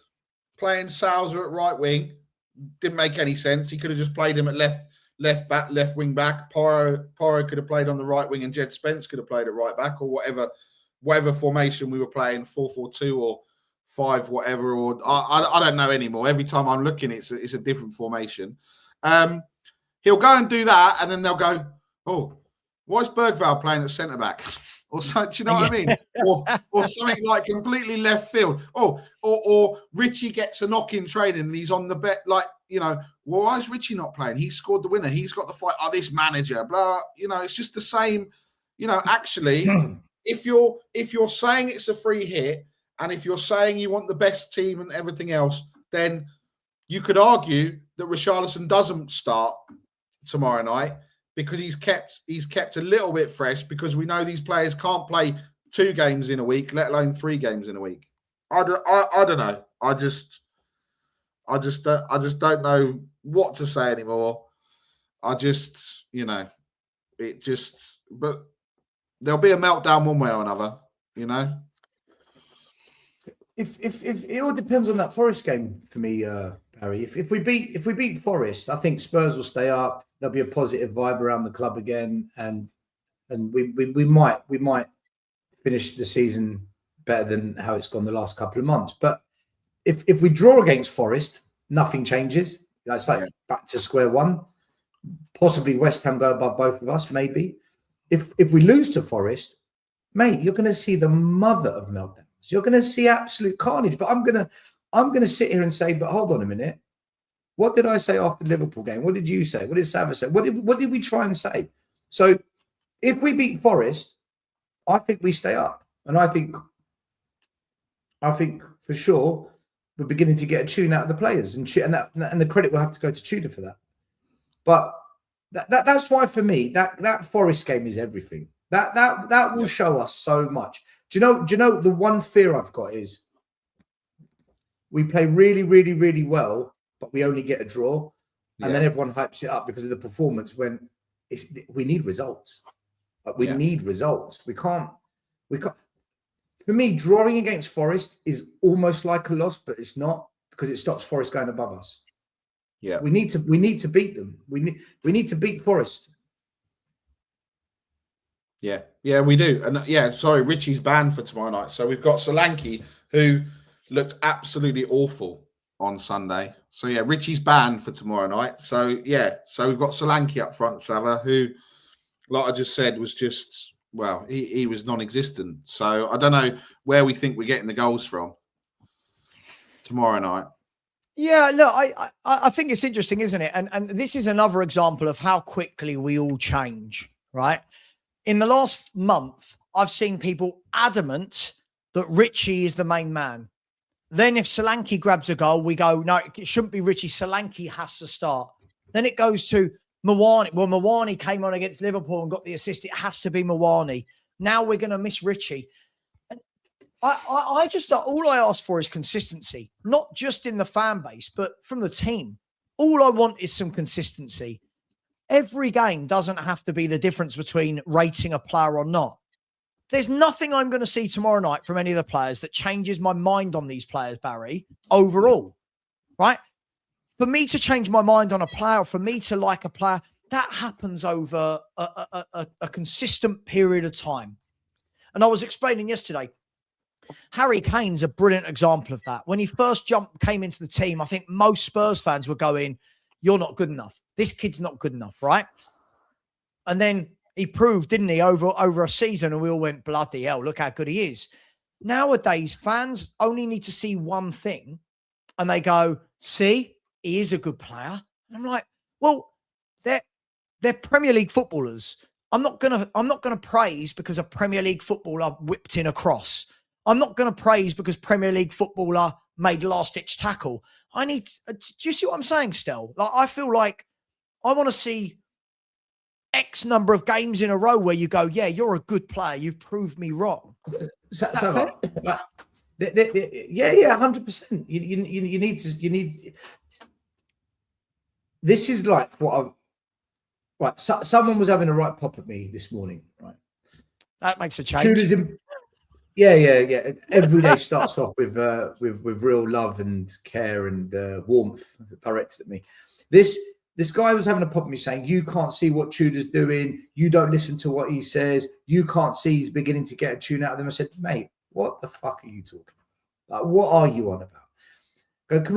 playing Salzer at right wing. Didn't make any sense. He could have just played him at left wing back. Porro could have played on the right wing, and Jed Spence could have played at right back, or whatever formation we were playing, 4-4-2 or 5 whatever, or I don't know anymore. Every time I'm looking, it's a different formation. He'll go and do that, and then they'll go, oh, why is Bergval playing at centre back? Or so, do you know what I mean? Or something like completely left field. Or Richie gets a knock in training and he's on the bet. Well, why is Richie not playing? He scored the winner. He's got the fight. Oh, this manager, blah. It's just the same. Actually, if you're saying it's a free hit, and if you're saying you want the best team and everything else, then you could argue that Richarlison doesn't start tomorrow night, because he's kept a little bit fresh, because we know these players can't play 2 games in a week, let alone 3 games in a week. I don't know. I just don't know what to say anymore. But there'll be a meltdown one way or another, If it all depends on that Forest game for me, Barry. If we beat Forest, I think Spurs will stay up. There'll be a positive vibe around the club again, and we might finish the season better than how it's gone the last couple of months. But if we draw against Forest, nothing changes. It's like back to square one. Possibly West Ham go above both of us, maybe. If we lose to Forest, mate, you're going to see the mother of meltdowns. You're going to see absolute carnage. But I'm going to sit here and say, but hold on a minute. What did I say after the Liverpool game? What did you say? What did Savva say? What did we try and say? So if we beat Forest, I think we stay up. And I think for sure we're beginning to get a tune out of the players, and the credit will have to go to Tudor for that. But that's why for me that Forest game is everything. That will show us so much. Do you know the one fear I've got is we play really, really, really well, but we only get a draw, and then everyone hypes it up because of the performance. When we need results, need results. We can't. For me, drawing against Forest is almost like a loss, but it's not, because it stops Forest going above us. Yeah, we need to beat them. We need to beat Forest. Yeah, we do. And sorry, Richie's banned for tomorrow night. So we've got Solanke, who looked absolutely awful on Sunday. So yeah, Richie's banned for tomorrow night. So yeah, so we've got Solanke up front, Savva, who, like I just said, was just, well, he was non-existent. So I don't know where we think we're getting the goals from tomorrow night. Yeah, look, I think it's interesting, isn't it? And this is another example of how quickly we all change, right? In the last month, I've seen people adamant that Richie is the main man. Then if Solanke grabs a goal, we go, no, it shouldn't be Richie. Solanke has to start. Then it goes to Mawani. Well, Mawani came on against Liverpool and got the assist. It has to be Mawani. Now we're going to miss Richie. And I just, all I ask for is consistency, not just in the fan base, but from the team. All I want is some consistency. Every game doesn't have to be the difference between rating a player or not. There's nothing I'm going to see tomorrow night from any of the players that changes my mind on these players, Barry, overall, right? For me to change my mind on a player, for me to like a player, that happens over a consistent period of time. And I was explaining yesterday, Harry Kane's a brilliant example of that. When he first came into the team, I think most Spurs fans were going, you're not good enough. This kid's not good enough, right? And then he proved, didn't he, over a season, and we all went, bloody hell, look how good he is. Nowadays, fans only need to see one thing, and they go, see, he is a good player. And I'm like, well, they're Premier League footballers. I'm not gonna praise because a Premier League footballer whipped in a cross. I'm not gonna praise because Premier League footballer made last-ditch tackle. Do you see what I'm saying, Stell? Like, I feel like I want to see X number of games in a row where you go, yeah, you're a good player. You've proved me wrong. Yeah, 100%. You need. This is like what I've. Right, someone was having a right pop at me this morning. Right, that makes a change. Yeah. Every day starts off with real love and care and warmth directed at me. This guy was having a pop at me saying, you can't see what Tudor's doing. You don't listen to what he says. You can't see he's beginning to get a tune out of them. I said, mate, what the fuck are you talking about? Like, what are you on about? Can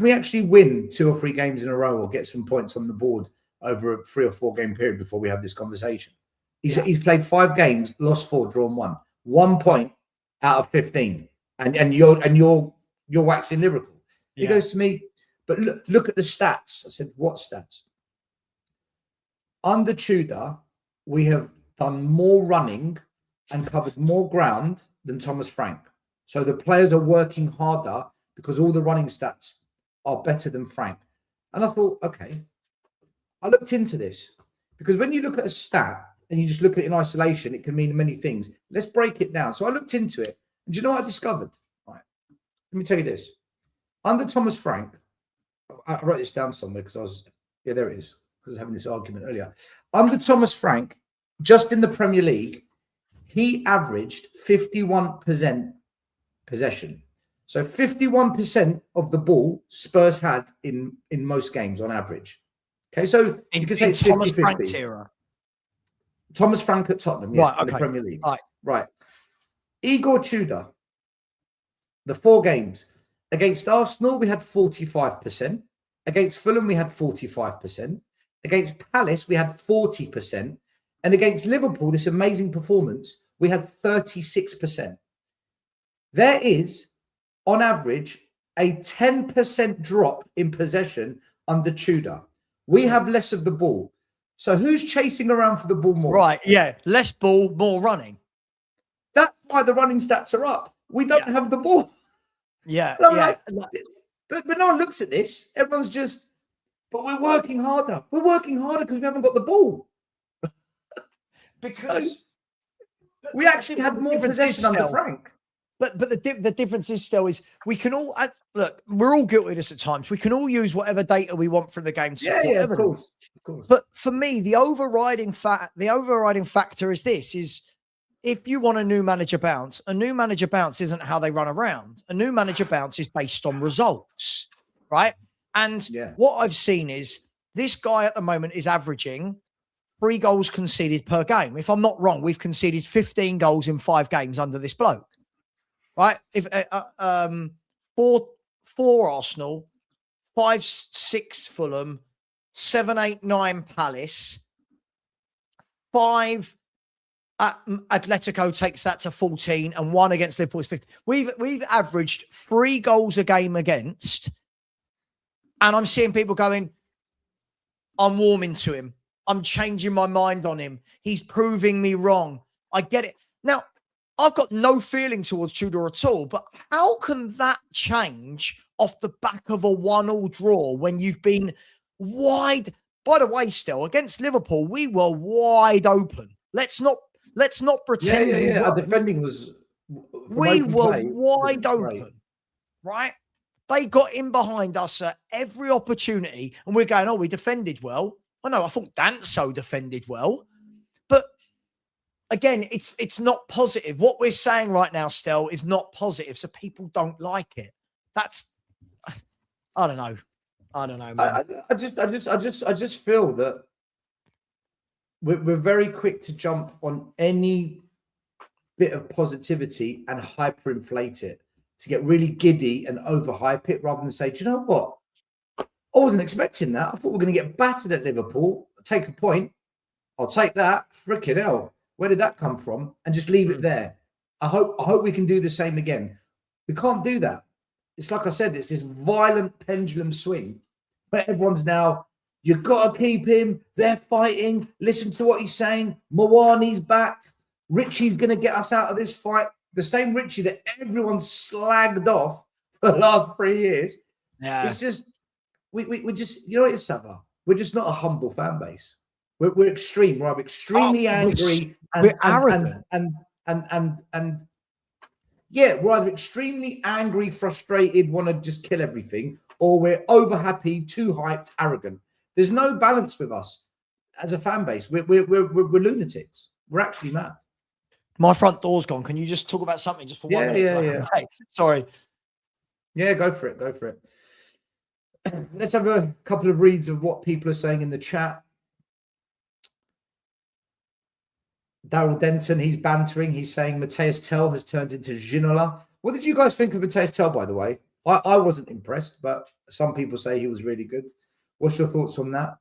we actually win 2 or 3 games in a row or get some points on the board over a 3 or 4 game period before we have this conversation? He's played 5 games, lost 4, drawn 1. 1 point out of 15. And you're waxing lyrical. He goes to me, but look at the stats. I said, what stats? Under Tudor, we have done more running and covered more ground than Thomas Frank. So the players are working harder because all the running stats are better than Frank. And I thought, okay. I looked into this because when you look at a stat and you just look at it in isolation, it can mean many things. Let's break it down. So I looked into it. And do you know what I discovered? Right. Let me tell you this. Under Thomas Frank, I wrote this down somewhere because there it is. Because I was having this argument earlier. Under Thomas Frank, just in the Premier League, he averaged 51% possession. So 51% of the ball Spurs had in most games on average. Okay, so you can say it's 50-50. Thomas Frank's era. Thomas Frank at Tottenham, right, okay. In the Premier League. Right. Igor Tudor, the 4 games. Against Arsenal, we had 45%. Against Fulham, we had 45%. Against Palace, we had 40%. And against Liverpool, this amazing performance, we had 36%. There is, on average, a 10% drop in possession under Tudor. We have less of the ball. So who's chasing around for the ball more? Right, yeah. Less ball, more running. That's why the running stats are up. We don't have the ball. Yeah, And I'm yeah. like, but no one looks at this. Everyone's just, but we're working harder. We're working harder because we haven't got the ball. Because we actually had more possession under Frank. But the difference is still is we can all look. We're all guilty of this at times. We can all use whatever data we want from the game. Yeah, of course. But for me, the overriding factor is this: is if you want a new manager bounce isn't how they run around. A new manager bounce is based on results, right? And what I've seen is this guy at the moment is averaging 3 goals conceded per game. If I'm not wrong, we've conceded 15 goals in 5 games under this bloke. Right, if 4 Arsenal, 5-6 Fulham, 7-8-9 Palace, 5 Atletico takes that to 14, and 1 against Liverpool is 50. We've averaged 3 goals a game against, and I'm seeing people going, I'm warming to him. I'm changing my mind on him. He's proving me wrong. I get it now. I've got no feeling towards Tudor at all, but how can that change off the back of a 1-1 draw when you've been wide? By the way, still against Liverpool, we were wide open. Let's not pretend. Yeah. Our defending was. We were wide open, right? They got in behind us at every opportunity, and we're going, "Oh, we defended well." I know. I thought Danso defended well, but. Again, it's not positive. What we're saying right now, Stell, is not positive, so people don't like it. That's, I don't know. Man. I just feel that we're very quick to jump on any bit of positivity and hyperinflate it to get really giddy and overhype it, rather than say, do you know what? I wasn't expecting that. I thought we were going to get battered at Liverpool. Take a point. I'll take that. Frickin' hell. Where did that come from? And just leave it there. I hope we can do the same again. We can't do that. It's like I said, it's this violent pendulum swing where everyone's now, you've got to keep him. They're fighting. Listen to what he's saying. Mwani's back. Richie's going to get us out of this fight. The same Richie that everyone slagged off for the last 3 years. Yeah. It's just, we just, you know what it is, Savva? We're just not a humble fan base. We're extreme. We're extremely angry. We're arrogant. And yeah, we're either extremely angry, frustrated, want to just kill everything, or we're over happy, too hyped, arrogant. There's no balance with us as a fan base. We're lunatics. We're actually mad. My front door's gone. Can you just talk about something just for 1 minute? Yeah. Okay. Sorry. Yeah, go for it. Let's have a couple of reads of what people are saying in the chat. Daryl Denton, he's bantering. He's saying Matthias Tell has turned into Ginola. What did you guys think of Matthias Tell, by the way? I wasn't impressed, but some people say he was really good. What's your thoughts on that?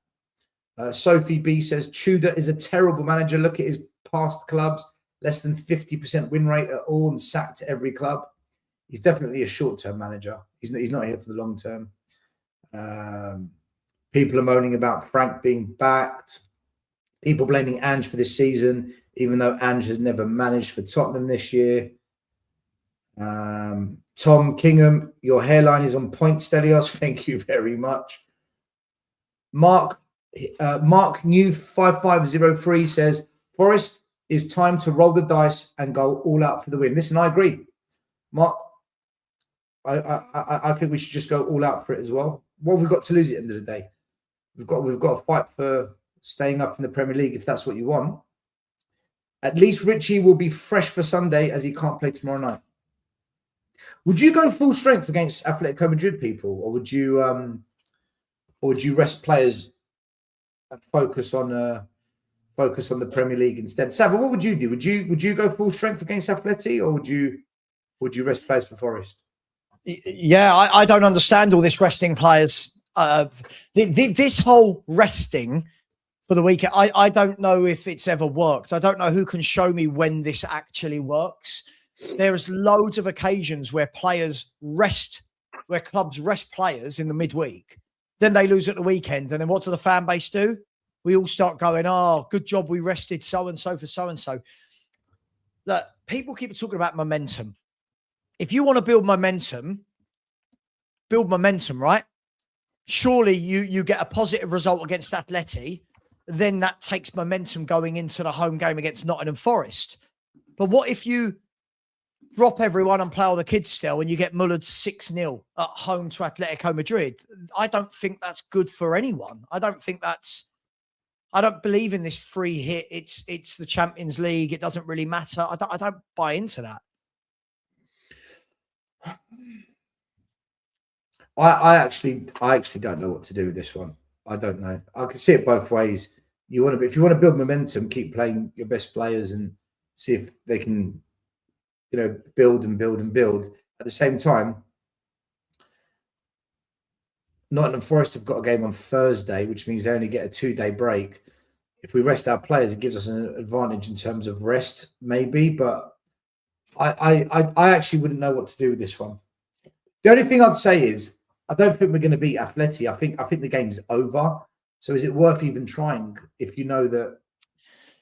Sophie B says, Tudor is a terrible manager. Look at his past clubs. Less than 50% win rate at all and sacked at every club. He's definitely a short-term manager. He's not here for the long term. People are moaning about Frank being backed. People blaming Ange for this season, even though Ange has never managed for Tottenham this year. Tom Kingham, your hairline is on point, Stelios. Thank you very much. Mark New 5503 says, Forest is time to roll the dice and go all out for the win. Listen, I agree. Mark, I think we should just go all out for it as well. What have we got to lose at the end of the day? We've got to fight for staying up in the Premier League if that's what you want. At least Richie will be fresh for Sunday as he can't play tomorrow night. Would you go full strength against Atletico Madrid people, or would you rest players and focus on the Premier League instead? Savva, what would you do? Would you go full strength against Atleti, or would you rest players for Forest? Yeah, I don't understand all this resting players. This whole resting for the weekend. I don't know if it's ever worked. I don't know who can show me when this actually works. There's loads of occasions where clubs rest players in the midweek. Then they lose at the weekend. And then what do the fan base do? We all start going, oh, good job we rested so-and-so for so-and-so. Look, people keep talking about momentum. If you want to build momentum, right? Surely you get a positive result against Atleti, then that takes momentum going into the home game against Nottingham Forest. But what if you drop everyone and play all the kids still and you get mullered 6-0 at home to Atletico Madrid? I don't think that's good for anyone. I don't believe in this free hit. It's the Champions League. It doesn't really matter. I don't buy into that. I actually don't know what to do with this one. I don't know. I can see it both ways. If you want to build momentum, keep playing your best players and see if they can, build and build and build. At the same time, Nottingham Forest have got a game on Thursday, which means they only get a 2-day break. If we rest our players, it gives us an advantage in terms of rest, maybe. But I actually wouldn't know what to do with this one. The only thing I'd say is I don't think we're going to beat Atleti. I think the game's over. So is it worth even trying if you know that,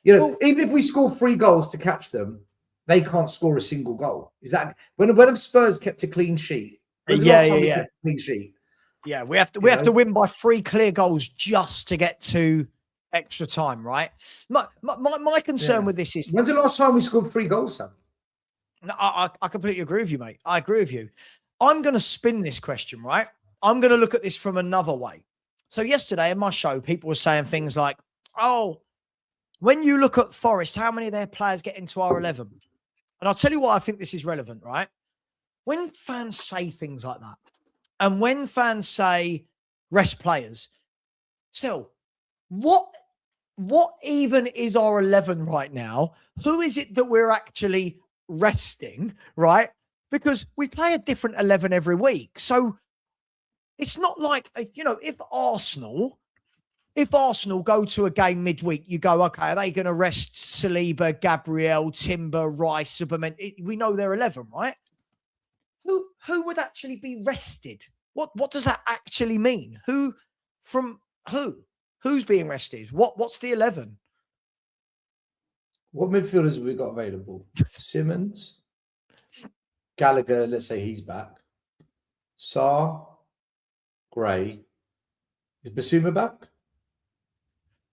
even if we score 3 goals to catch them, they can't score a single goal? Is that when have Spurs kept a clean sheet? Yeah. Kept a clean sheet? Yeah, we have to win by 3 clear goals just to get to extra time, right? My concern with this is, when's the last time we scored 3 goals, Sam? No, I completely agree with you, mate. I agree with you. I'm going to spin this question, right? I'm going to look at this from another way. So yesterday in my show, people were saying things like, oh, when you look at Forest, how many of their players get into our 11? And I'll tell you why I think this is relevant, right? When fans say things like that, and when fans say rest players, still, what even is our 11 right now? Who is it that we're actually resting, right? Because we play a different 11 every week. So it's not like, if Arsenal go to a game midweek, you go, okay, are they going to rest Saliba, Gabriel, Timber, Rice, Superman? We know they're 11, right? Who would actually be rested? What does that actually mean? Who's being rested? What's the 11? What midfielders have we got available? Simmons, Gallagher, let's say he's back. Sarr, Gray. Is Basuma back?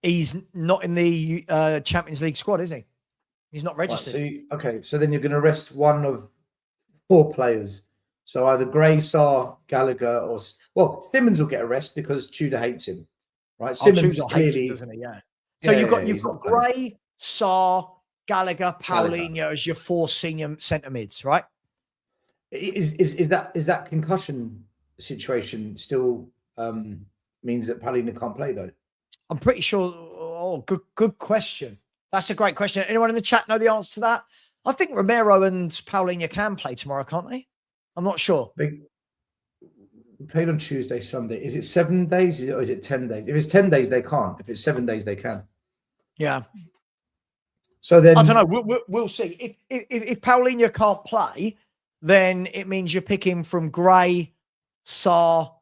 He's not in the Champions League squad, is he? He's not registered. Right, so then you're going to rest one of 4 players. So either Gray, Sarr, Gallagher, or Simmons will get a rest because Tudor hates him, right? Simmons clearly, doesn't he? Yeah. So you've got Gray, Sarr, Gallagher, Paulinho as your 4 senior centre mids, right? Is that concussion situation still means that Paulinho can't play though? I'm pretty sure. Oh, good question. That's a great question. Anyone in the chat know the answer to that? I think Romero and Paulinho can play tomorrow, can't they? I'm not sure. They played on Tuesday, Sunday. Is it 7 days or is it 10 days? If it's 10 days, they can't. If it's 7 days, they can. Yeah. So then I don't know. We'll see. If Paulinho can't play, then it means you're picking from Gray, Sarr,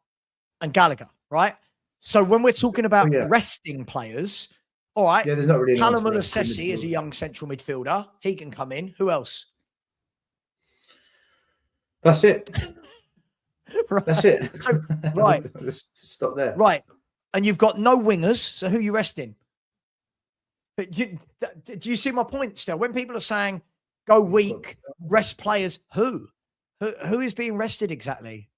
and Gallagher, right? So when we're talking about resting players, all right. Yeah, there's not really. Callum Mulasesi is a young central midfielder. He can come in. Who else? That's it. Right. That's it. So, right. Just stop there. Right. And you've got no wingers. So who are you resting? But do you see my point still? When people are saying go weak, rest players, who is being rested exactly?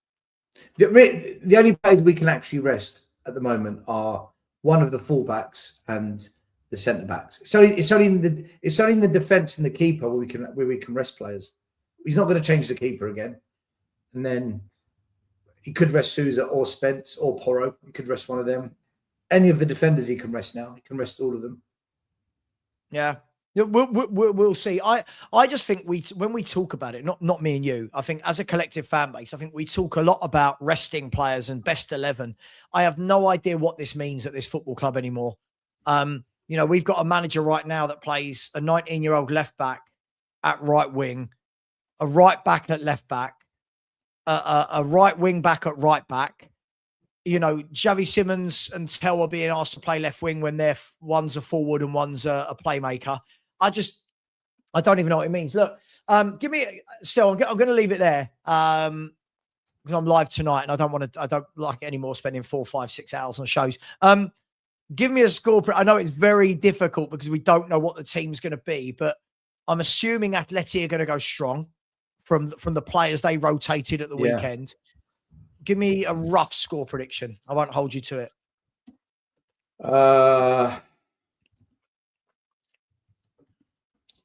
The only players we can actually rest at the moment are one of the fullbacks and the centre backs. So it's only in the defence and the keeper where we can rest players. He's not going to change the keeper again. And then he could rest Sousa or Spence or Porro. He could rest one of them. Any of the defenders he can rest now. He can rest all of them. Yeah. We'll see. I just think when we talk about it, not me and you, I think as a collective fan base, I think we talk a lot about resting players and best 11. I have no idea what this means at this football club anymore. You know, we've got a manager right now that plays a 19-year-old left back at right wing, a right back at left back, a right wing back at right back. You know, Xavi Simons and Stell are being asked to play left wing when one's a forward and one's a playmaker. I don't even know what it means. Look, give me Stell. I'm going to leave it there because I'm live tonight and I don't like it anymore spending 4, 5, 6 hours on shows. Give me a score. I know it's very difficult because we don't know what the team's going to be, but I'm assuming Atleti are going to go strong from the players they rotated at the weekend. Give me a rough score prediction. I won't hold you to it. 3-1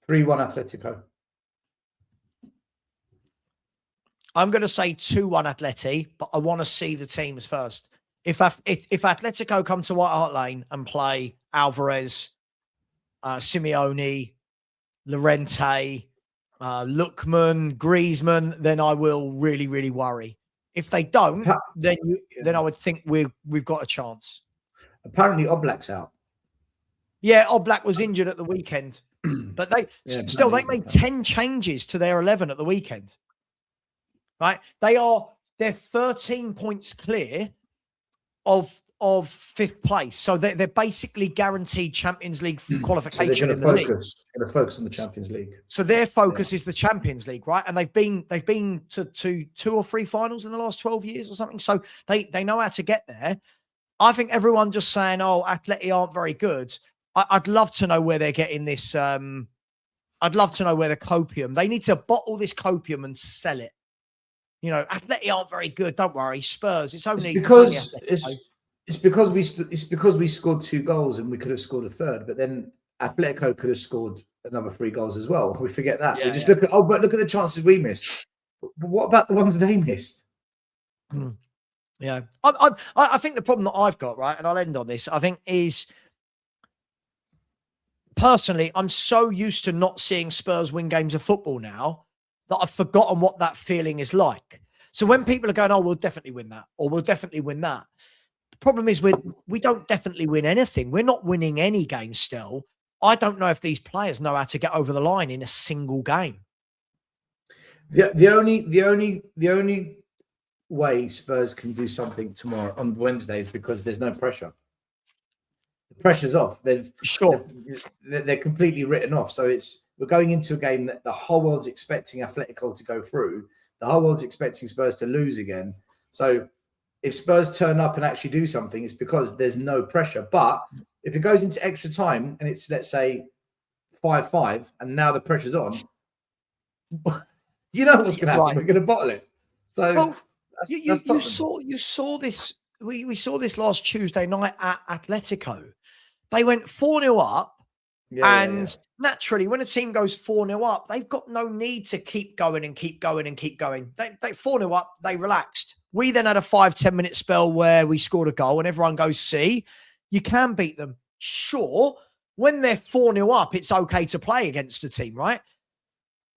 Atletico. I'm going to say 2-1 Atleti, but I want to see the teams first. If Atletico come to White Hart Lane and play Alvarez, Simeone, Llorente, Lookman, Griezmann, then I will really, really worry. If they don't, then I would think we've got a chance. Apparently, Oblak's out. Yeah, Oblak was injured at the weekend, but they made 10 changes to their 11 at the weekend. Right? They're 13 points clear of fifth place. So they're basically guaranteed Champions League qualification in the league. They're going to focus on the Champions League. So their focus is the Champions League, right? And they've been to 2 or 3 finals in the last 12 years or something. So they know how to get there. I think everyone just saying, "Oh, Atleti aren't very good." I'd love to know where they're getting this. I'd love to know where the copium. They need to bottle this copium and sell it. You know, Atleti aren't very good. Don't worry, Spurs. It's because we scored 2 goals and we could have scored a third, but then Atletico could have scored another 3 goals as well. We forget that. We just look at the chances we missed. But what about the ones they missed? Yeah, I think the problem that I've got, right, and I'll end on this, I think is personally, I'm so used to not seeing Spurs win games of football now that I've forgotten what that feeling is like. So when people are going, "Oh, we'll definitely win that," or "We'll definitely win that," the problem is we don't definitely win anything. We're not winning any games still. I don't know if these players know how to get over the line in a single game. The only way Spurs can do something tomorrow on Wednesday is because there's no pressure. The pressure's off. They're completely written off. So we're going into a game that the whole world's expecting Atletico to go through. The whole world's expecting Spurs to lose again. So if Spurs turn up and actually do something, it's because there's no pressure. But if it goes into extra time and it's, let's say, 5-5, and now the pressure's on, you know what's going to happen. Right. We're going to bottle it. So you saw this. We saw this last Tuesday night at Atletico. They went 4-0 up. Naturally, when a team goes 4-0 up, they've got no need to keep going and keep going and keep going. They 4-0 up, they relaxed. We then had a 5-10 minute spell where we scored a goal and everyone goes, "See, you can beat them." Sure, when they're 4-0 up, it's okay to play against a team, right?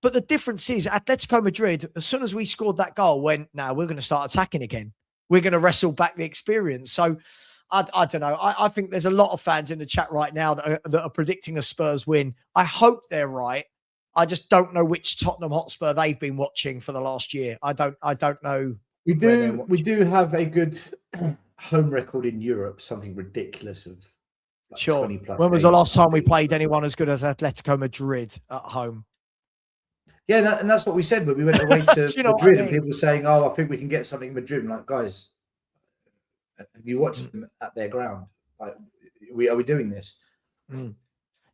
But the difference is Atletico Madrid, as soon as we scored that goal, went, "Now we're going to start attacking again. We're going to wrestle back the experience." So I don't know. I think there's a lot of fans in the chat right now that are predicting a Spurs win. I hope they're right. I just don't know which Tottenham Hotspur they've been watching for the last year. I don't know. We do have a good home record in Europe, something ridiculous of like 20 plus. When was the last time we played anyone as good as Atletico Madrid at home? Yeah, and that's what we said when we went away to Madrid, and people were saying, "Oh, I think we can get something in Madrid." I'm like, guys, have you watched them at their ground? Like, are we doing this?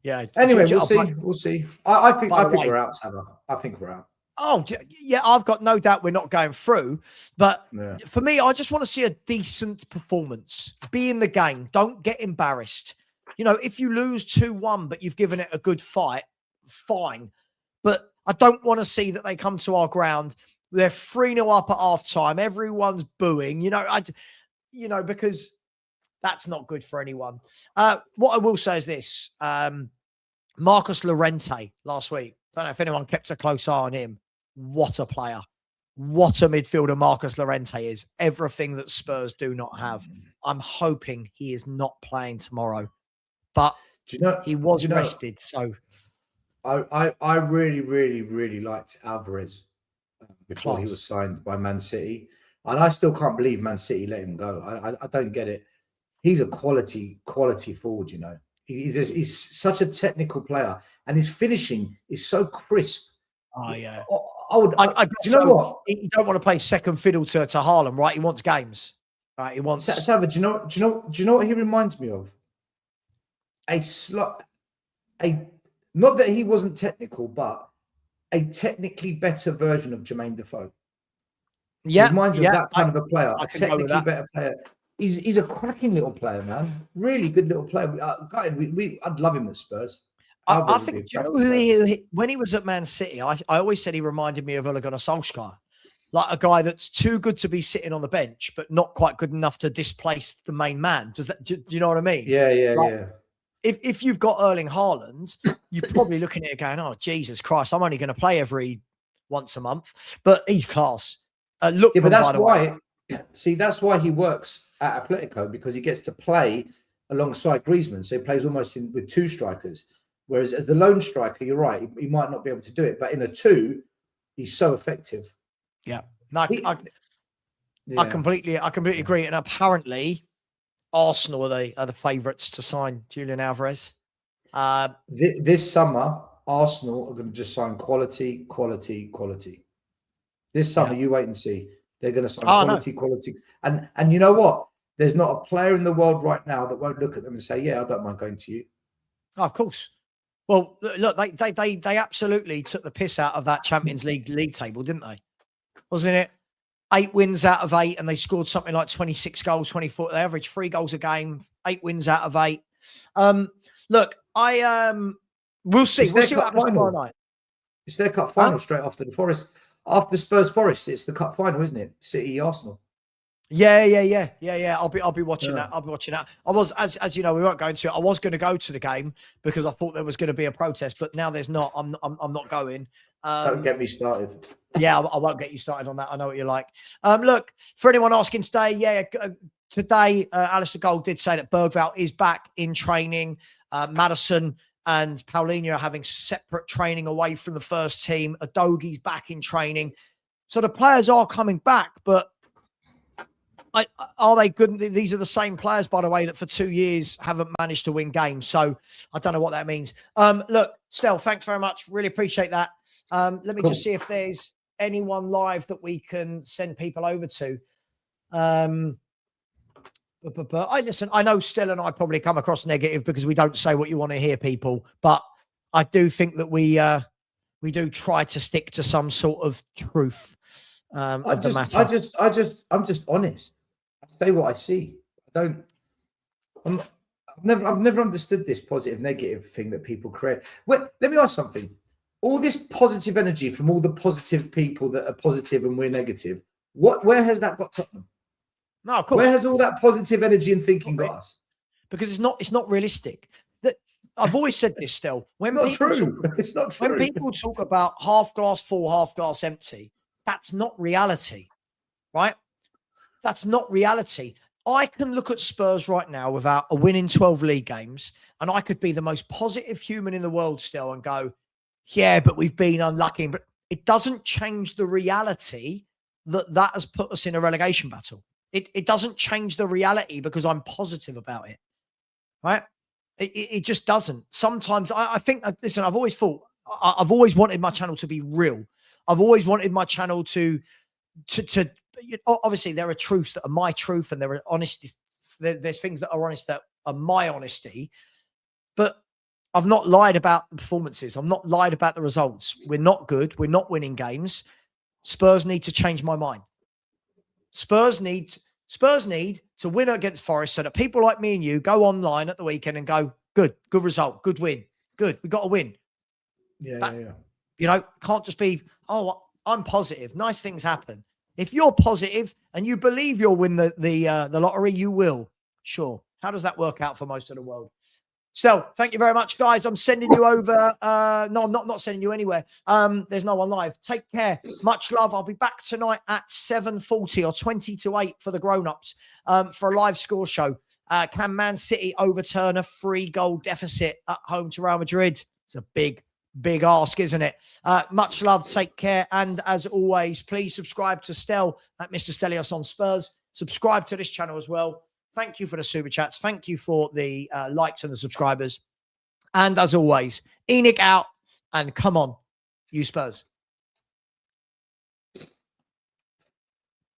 Yeah. Anyway, we'll see. I think we're out, Savva. I think we're out. Oh, yeah, I've got no doubt we're not going through. But for me, I just want to see a decent performance. Be in the game. Don't get embarrassed. You know, if you lose 2-1, but you've given it a good fight, fine. But I don't want to see that they come to our ground. They're 3-0 up at half time. Everyone's booing, because that's not good for anyone. What I will say is this. Marcus Llorente last week. Don't know if anyone kept a close eye on him. What a player. What a midfielder Marcus Llorente is. Everything that Spurs do not have. I'm hoping he is not playing tomorrow. but Do you know? he was do you know, rested. So I really, really, really liked Alvarez before he Class. was signed by Man City, and I still can't believe Man City let him go. I don't get it. He's a quality forward. You know, he's such a technical player, and his finishing is so crisp. Oh yeah. I guess do you know so. what? You don't want to play second fiddle to Haaland, right? He wants games, right? He wants. Savva, do you know what he reminds me of? Not that he wasn't technical, but a technically better version of Jermaine Defoe. Yeah, He reminds me of that kind of a player, I a can go with technically that. better player. He's a cracking little player, man. Really good little player. I'd love him at Spurs. I think, do you know who when he was at Man City, I always said he reminded me of Ole Gunnar Solskjaer, like a guy that's too good to be sitting on the bench, but not quite good enough to displace the main man. Do you know what I mean? Yeah, like, yeah. If you've got Erling Haaland, you're probably looking at it going, oh, Jesus Christ, I'm only going to play every once a month, but he's class. Look, yeah, but that's why. See, that's why he works at Atletico, because he gets to play alongside Griezmann. So he plays almost with two strikers. Whereas as the lone striker, you're right, he might not be able to do it, but in a two, he's so effective. Yeah, no, I completely agree. And apparently, Arsenal are the favourites to sign Julian Alvarez. This summer, Arsenal are going to just sign quality. This summer, you wait and see. They're going to sign quality. And you know what? There's not a player in the world right now that won't look at them and say, yeah, I don't mind going to you. Oh, of course. Well, look, they absolutely took the piss out of that Champions League table, didn't they? Wasn't it 8 wins out of 8, and they scored something like 26 goals, 24. They averaged 3 goals a game, 8 wins out of 8. Look, we'll see. We'll see what happens tomorrow night. It's their cup final straight after the Forest. After Spurs Forest, it's the cup final, isn't it? City Arsenal. Yeah. I'll be watching that. I'll be watching that. I was, as you know, we weren't going to. I was going to go to the game because I thought there was going to be a protest, but now there's not. I'm not going. Don't get me started. Yeah, I won't get you started on that. I know what you're like. Look, for anyone asking today, today, Alistair Gold did say that Bergvall is back in training. Maddison and Paulinho are having separate training away from the first team. Adogi's back in training. So the players are coming back, but are they good? These are the same players, by the way, that for 2 years haven't managed to win games. So I don't know what that means. Look, Stell, thanks very much. Really appreciate that. Let me just see if there's anyone live that we can send people over to. Listen, I know Stell and I probably come across negative because we don't say what you want to hear, people, but I do think that we do try to stick to some sort of truth of the matter. I'm just honest. I say what I see. I've never understood this positive negative thing that people create. Well, let me ask something. All this positive energy from all the positive people that are positive and we're negative. Where has that got Tottenham? No, of course. Where has all that positive energy and thinking got us? Because it's not realistic. That I've always said this, Stell. It's not true. When people talk about half glass full, half glass empty, that's not reality, right? That's not reality. I can look at Spurs right now without a win in 12 league games, and I could be the most positive human in the world still and go, yeah, but we've been unlucky. But it doesn't change the reality that has put us in a relegation battle. It doesn't change the reality because I'm positive about it, right? It just doesn't. Sometimes I think, listen, I've always wanted my channel to be real. I've always wanted my channel to obviously there are truths that are my truth and there are honesty. There's things that are honest that are my honesty, but I've not lied about the performances. I've not lied about the results. We're not good. We're not winning games. Spurs need to change my mind. Spurs need to win against Forest so that people like me and you go online at the weekend and go, good result, good win, good. We got to win. Yeah. You know, can't just be, oh, I'm positive. Nice things happen. If you're positive and you believe you'll win the lottery, you will. Sure. How does that work out for most of the world? Stell, thank you very much, guys. I'm sending you over. No, I'm not sending you anywhere. There's no one live. Take care. Much love. I'll be back tonight at 7:40 or 20 to 8 for the grown-ups for a live score show. Can Man City overturn a 3-goal deficit at home to Real Madrid? It's a big ask, isn't it? Much love. Take care. And as always, please subscribe to Stell at Mr. Stelios on Spurs. Subscribe to this channel as well. Thank you for the super chats. Thank you for the likes and the subscribers. And as always, Enoch out and come on, you Spurs.